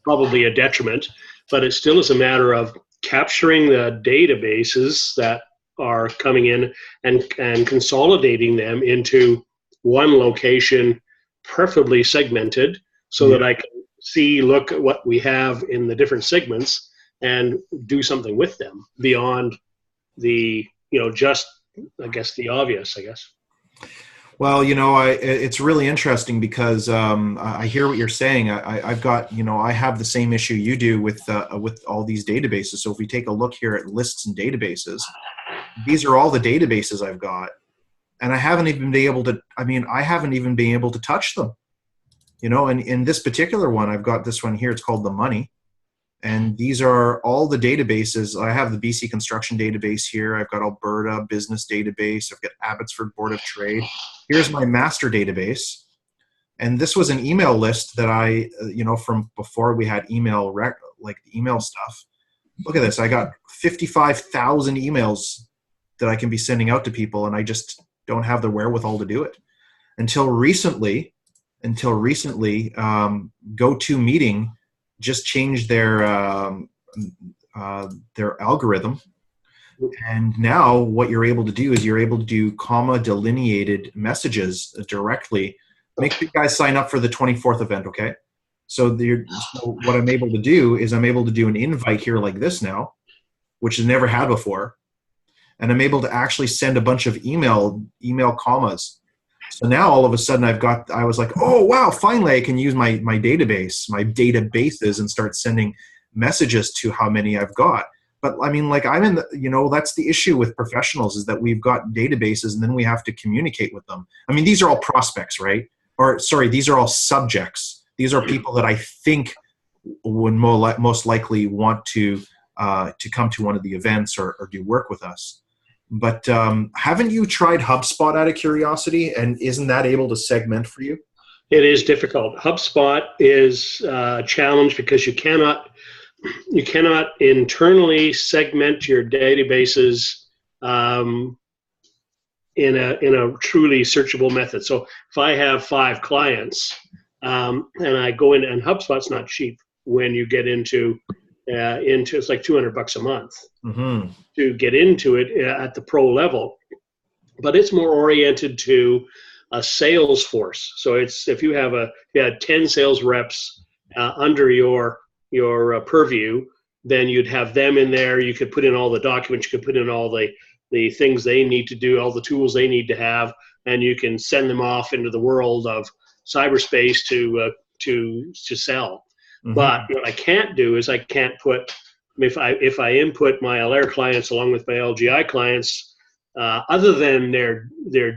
probably a detriment, but it still is a matter of capturing the databases that are coming in and consolidating them into one location, preferably segmented, so that I can look at what we have in the different segments and do something with them beyond the, just, I guess, the obvious, I guess. Well, it's really interesting because I hear what you're saying. I've got, I have the same issue you do with all these databases. So if we take a look here at lists and databases, these are all the databases I've got, and I haven't even been able to touch them, and in this particular one, I've got this one here. It's called The Money. And these are all the databases. I have the BC Construction database here. I've got Alberta Business Database. I've got Abbotsford Board of Trade. Here's my master database. And this was an email list that I, from before we had email, like email stuff. Look at this. I got 55,000 emails that I can be sending out to people, and I just don't have the wherewithal to do it. Until recently, GoToMeeting just changed their algorithm, and now what you're able to do is you're able to do comma delineated messages directly. Make sure you guys sign up for the 24th event, okay? So what I'm able to do is I'm able to do an invite here like this now, which has never had before, and I'm able to actually send a bunch of email commas. So now all of a sudden I was like, oh, wow, finally I can use my databases and start sending messages to how many I've got. But I mean, like, that's the issue with professionals, is that we've got databases and then we have to communicate with them. I mean, these are all prospects, right? Or sorry, these are all subjects. These are people that I think would most likely want to come to one of the events or do work with us. But haven't you tried HubSpot out of curiosity? And isn't that able to segment for you? It is difficult. HubSpot is a challenge because you cannot internally segment your databases in a truly searchable method. So if I have 5 clients and I go in, and HubSpot's not cheap when you get into it's like $200 a month to get into it at the pro level, but it's more oriented to a sales force. So it's, if you had 10 sales reps under your purview, then you'd have them in there. You could put in all the documents, you could put in all the things they need to do, all the tools they need to have, and you can send them off into the world of cyberspace to sell. But what I can't do is I can't put, if I input my Alair clients along with my LGI clients, other than their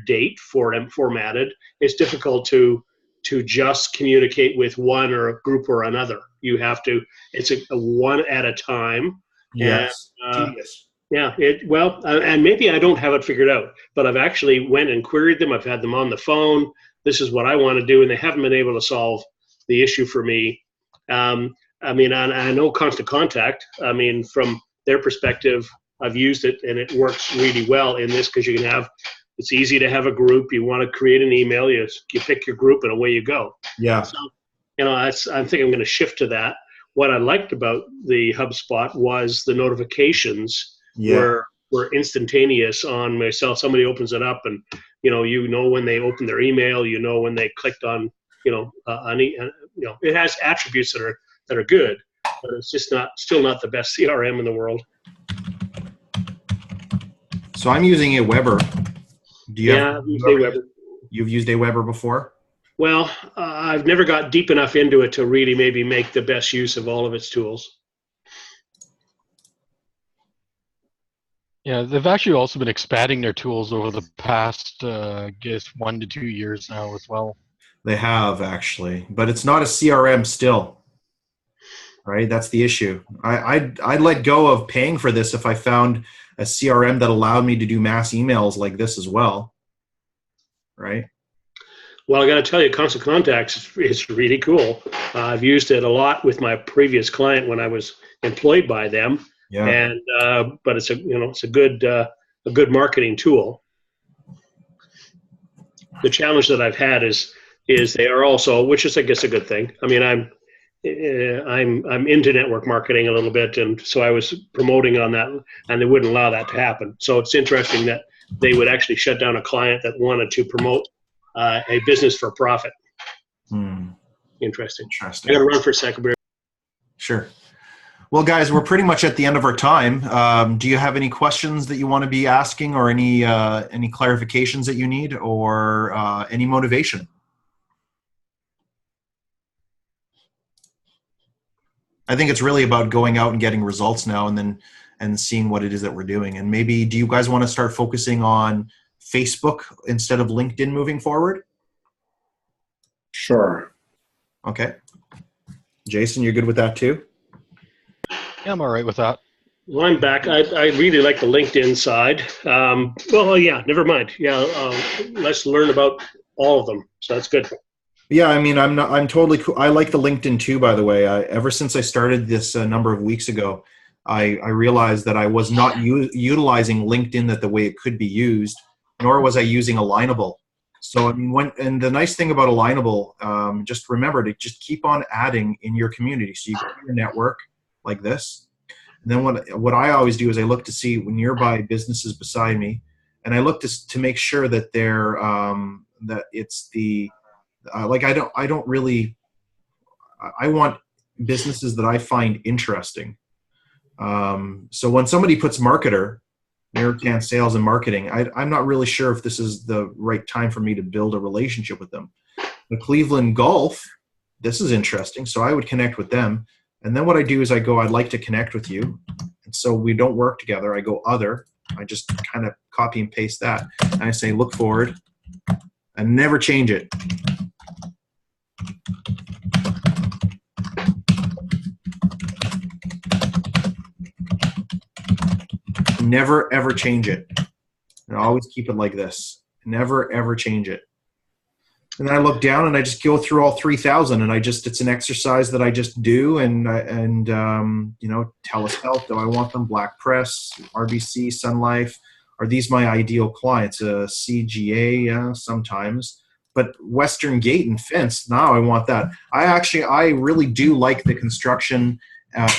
date formatted, it's difficult to just communicate with one or a group or another. You have to, it's a one at a time. Yes. And, and maybe I don't have it figured out, but I've actually went and queried them. I've had them on the phone. This is what I want to do, and they haven't been able to solve the issue for me. I know Constant Contact. I mean, from their perspective, I've used it and it works really well in this, because it's easy to have a group. You want to create an email, you pick your group and away you go. Yeah. So, I think I'm going to shift to that. What I liked about the HubSpot was the notifications were instantaneous on myself. Somebody opens it up and, when they open their email, when they clicked on, it has attributes that are good, but it's just still not the best CRM in the world. So I'm using Aweber. I've used Aweber. You've used Aweber before? Well, I've never got deep enough into it to really maybe make the best use of all of its tools. Yeah, they've actually also been expanding their tools over the past, 1 to 2 years now as well. They have, actually, but it's not a CRM still. right? That's the issue. I'd let go of paying for this if I found a CRM that allowed me to do mass emails like this as well, right? Well, I got to tell you, Constant Contacts is really cool. I've used it a lot with my previous client when I was employed by them. Yeah. And but it's a good marketing tool. The challenge that I've had is they are also, which is I guess a good thing. I mean, I'm into network marketing a little bit, and so I was promoting on that, and they wouldn't allow that to happen. So it's interesting that they would actually shut down a client that wanted to promote a business for profit. Interesting. I got to run for a second. Sure. Well, guys, we're pretty much at the end of our time. Do you have any questions that you want to be asking, or any clarifications that you need, or any motivation? I think it's really about going out and getting results now, and seeing what it is that we're doing. And maybe, do you guys want to start focusing on Facebook instead of LinkedIn moving forward? Sure. Okay. Jason, you're good with that too? Yeah, I'm all right with that. Well, I'm back. I really like the LinkedIn side. Well, yeah, never mind. Yeah, let's learn about all of them. So that's good. Yeah, I mean, I'm totally cool. I like the LinkedIn too, by the way. Ever since I started this a number of weeks ago, I realized that I was not utilizing LinkedIn the way it could be used, nor was I using Alignable. So, I mean, and the nice thing about Alignable, just remember to just keep on adding in your community. So you go to your network like this. And then what I always do is I look to see nearby businesses beside me, and I look to make sure that they're that it's the like I don't really, I want businesses that I find interesting. So when somebody puts marketer, Narrowcan sales and marketing, I'm not really sure if this is the right time for me to build a relationship with them. The Cleveland Golf, this is interesting, so I would connect with them. And then what I do is I go, I'd like to connect with you. And so we don't work together. I go other. I just kind of copy and paste that. And I say, look forward, and never change it. Never, ever change it. And always keep it like this. Never, ever change it. And then I look down and I just go through all 3,000, and it's an exercise that I just do. And you know, TELUS Health, do I want them? Black Press, RBC, Sun Life. Are these my ideal clients? CGA, sometimes. But Western Gate and Fence, now I want that. I really do like the construction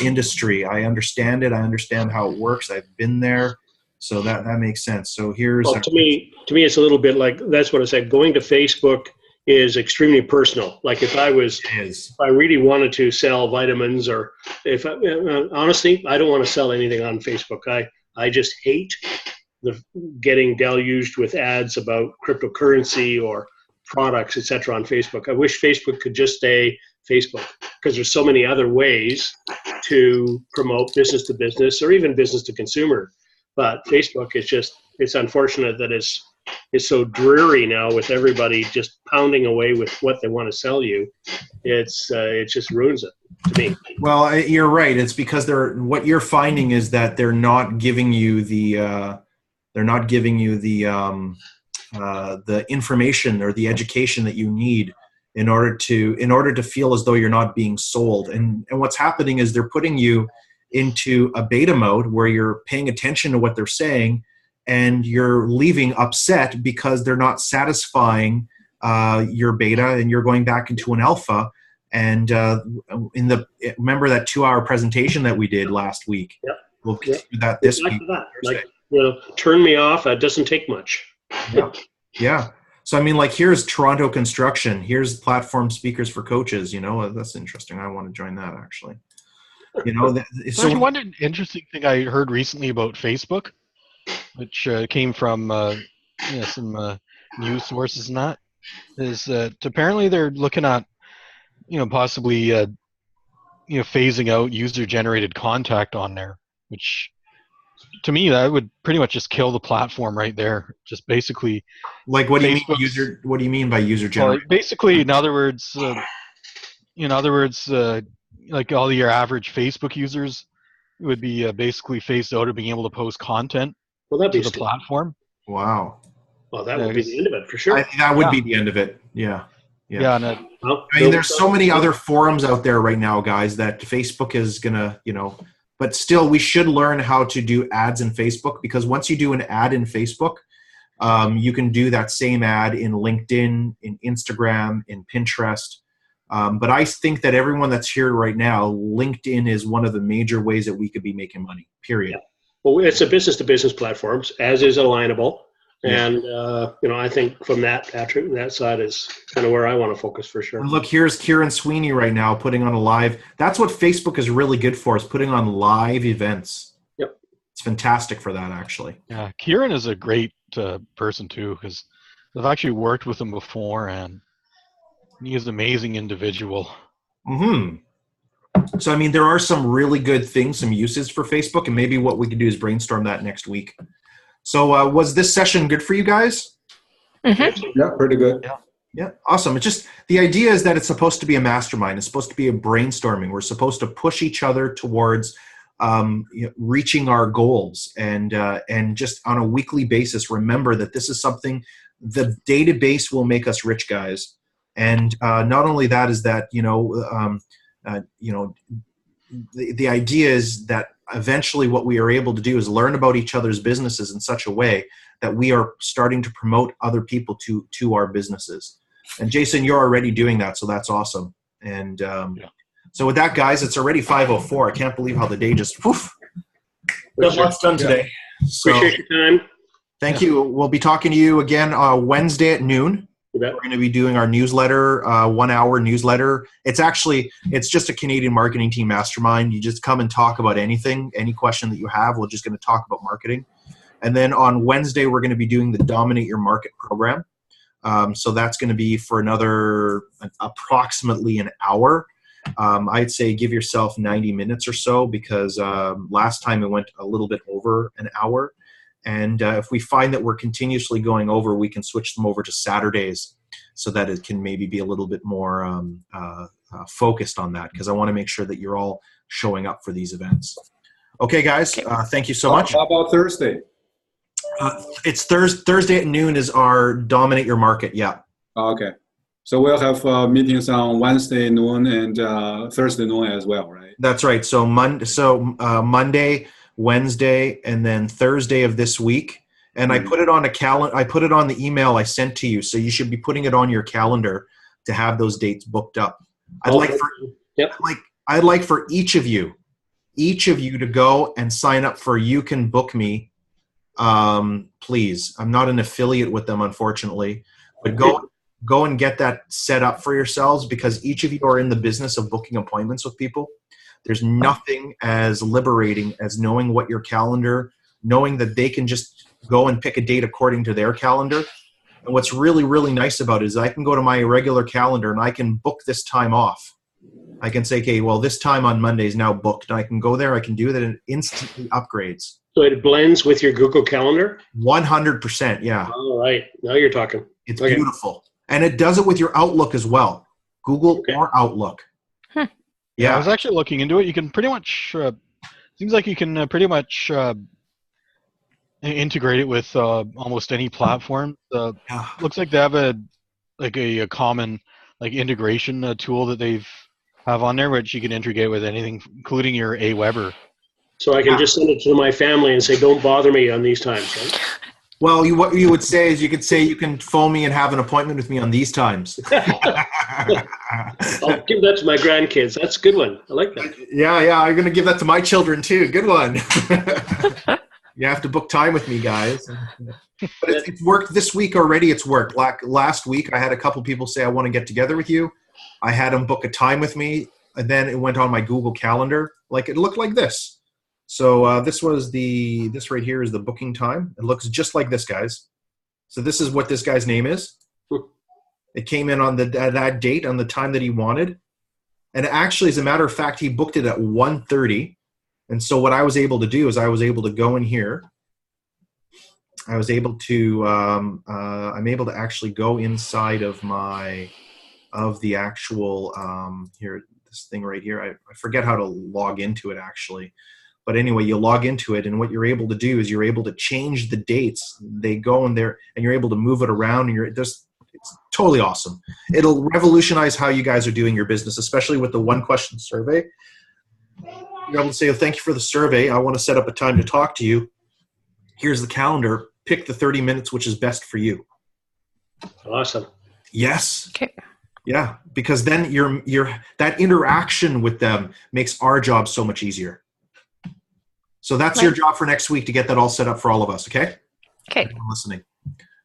industry. I understand it. I understand how it works. I've been there. So that makes sense. So here's... Well, to me, it's a little bit like, that's what I said. Going to Facebook is extremely personal. Like if I really wanted to sell vitamins, or honestly, I don't want to sell anything on Facebook. I just hate getting deluged with ads about cryptocurrency or products, etc. on Facebook. I wish Facebook could just stay Facebook, because there's so many other ways to promote business to business or even business to consumer. But Facebook is it's unfortunate that it's so dreary now, with everybody just pounding away with what they want to sell you. It just ruins it to me. Well, you're right. It's because what you're finding is that they're not giving you the information or the education that you need in order to feel as though you're not being sold. And what's happening is they're putting you into a beta mode where you're paying attention to what they're saying, and you're leaving upset because they're not satisfying your beta, and you're going back into an alpha. And remember that 2-hour presentation that we did last week? Yep. We'll continue that this week. Like, turn me off. It doesn't take much. Yeah. So I mean, like, here's Toronto Construction. Here's Platform Speakers for Coaches. You know, that's interesting. I want to join that, actually. You know, so one interesting thing I heard recently about Facebook, which came from some news sources and that, is that apparently they're looking at, possibly, phasing out user-generated contact on there, which to me, that would pretty much just kill the platform right there. Just basically, like, what do you mean What do you mean by user-generated? Well, basically, in other words, like all your average Facebook users would be basically phased out of being able to post content Well, that'd to be the platform. Wow. Well, that Yeah, would be the end of it for sure. That would Yeah. be the end of it. Yeah. Yeah, and Well, I mean, there's so many other forums out there right now, guys, that Facebook is gonna, but still, we should learn how to do ads in Facebook, because once you do an ad in Facebook, you can do that same ad in LinkedIn, in Instagram, in Pinterest. But I think that everyone that's here right now, LinkedIn is one of the major ways that we could be making money, period. Yeah. Well, it's a business-to-business platforms, as is Alignable. And, I think from that side is kind of where I want to focus for sure. And look, here's Kieran Sweeney right now putting on a live. That's what Facebook is really good for, is putting on live events. Yep. It's fantastic for that, actually. yeah, Kieran is a great person too, because I've actually worked with him before, and he is an amazing individual. So, I mean, there are some really good things, some uses for Facebook, and maybe what we could do is brainstorm that next week. So was this session good for you guys? Mm-hmm. Yeah, pretty good. Yeah, awesome. It's just, the idea is that it's supposed to be a mastermind. It's supposed to be a brainstorming. We're supposed to push each other towards reaching our goals, and just on a weekly basis, remember that this is something, the database will make us rich, guys. And not only that is that, the idea is that eventually what we are able to do is learn about each other's businesses in such a way that we are starting to promote other people to our businesses. And Jason, you're already doing that, so that's awesome. And so with that, guys, it's already 5:04. I can't believe how the day just got lots done today. So, appreciate your time. thank you. We'll be talking to you again Wednesday at noon. You bet. We're going to be doing our newsletter, 1 hour newsletter. It's just a Canadian Marketing Team Mastermind. You just come and talk about anything, any question that you have. We're just going to talk about marketing. And then on Wednesday, we're going to be doing the Dominate Your Market program. So that's going to be for another approximately an hour. I'd say give yourself 90 minutes or so, because last time it went a little bit over an hour. And if we find that we're continuously going over, we can switch them over to Saturdays so that it can maybe be a little bit more focused on that, because I want to make sure that you're all showing up for these events. Okay, guys, thank you so much. How about Thursday? It's Thursday at noon is our Dominate Your Market, yeah. Okay. So we'll have meetings on Wednesday noon and Thursday noon as well, right? That's right. So Monday, Wednesday, and then Thursday of this week. And I put it on a calendar. I put it on the email I sent to you. So you should be putting it on your calendar to have those dates booked up. I'd like for each of you to go and sign up for You Can Book Me. Please. I'm not an affiliate with them, unfortunately, but go and get that set up for yourselves, because each of you are in the business of booking appointments with people. There's nothing as liberating as knowing what your calendar, knowing that they can just go and pick a date according to their calendar. And what's really, really nice about it is I can go to my regular calendar and I can book this time off. I can say, okay, well, this time on Monday is now booked. And I can go there, I can do that, and it instantly upgrades. So it blends with your Google Calendar? 100%, yeah. All right. Now you're talking. It's beautiful. And it does it with your Outlook as well. Google or Outlook. Yeah, I was actually looking into it. You can pretty much, seems like you can pretty much integrate it with almost any platform. Looks like they have a common integration tool that they've have on there, which you can integrate with anything, including your Aweber. So I can just send it to my family and say, don't bother me on these times, right? Well, what you would say is you could say you can phone me and have an appointment with me on these times. I'll give that to my grandkids. That's a good one. I like that. Yeah, I'm going to give that to my children too. Good one. You have to book time with me, guys. But it's worked this week already. It's worked. Last week, I had a couple people say, I want to get together with you. I had them book a time with me, and then it went on my Google Calendar. It looked like this. So this right here is the booking time. It looks just like this, guys. So this is what this guy's name is. It came in on that date, on the time that he wanted. And actually, as a matter of fact, he booked it at 1:30. And so what I was able to do is I was able to go in here. I was able to, I'm able to actually go inside of the actual, here, this thing right here. I forget how to log into it actually. But anyway, you log into it, and what you're able to do is you're able to change the dates. They go in there, and you're able to move it around, and it's totally awesome. It'll revolutionize how you guys are doing your business, especially with the one-question survey. You're able to say, oh, thank you for the survey. I want to set up a time to talk to you. Here's the calendar. Pick the 30 minutes which is best for you. Awesome. Yes. Okay. Yeah, because then that interaction with them makes our job so much easier. So that's your job for next week, to get that all set up for all of us, okay? Okay. Everyone listening.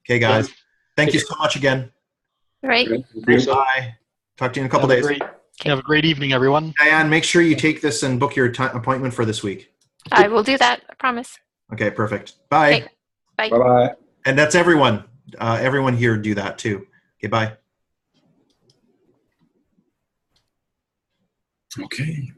Okay, guys. Thank you so much again. Right. Bye. Talk to you in a couple days. Have a great evening, everyone. Diane, make sure you take this and book your appointment for this week. I will do that. I promise. Okay, perfect. Bye. Okay. Bye. Bye-bye. And that's everyone. Everyone here do that too. Okay, bye. Okay.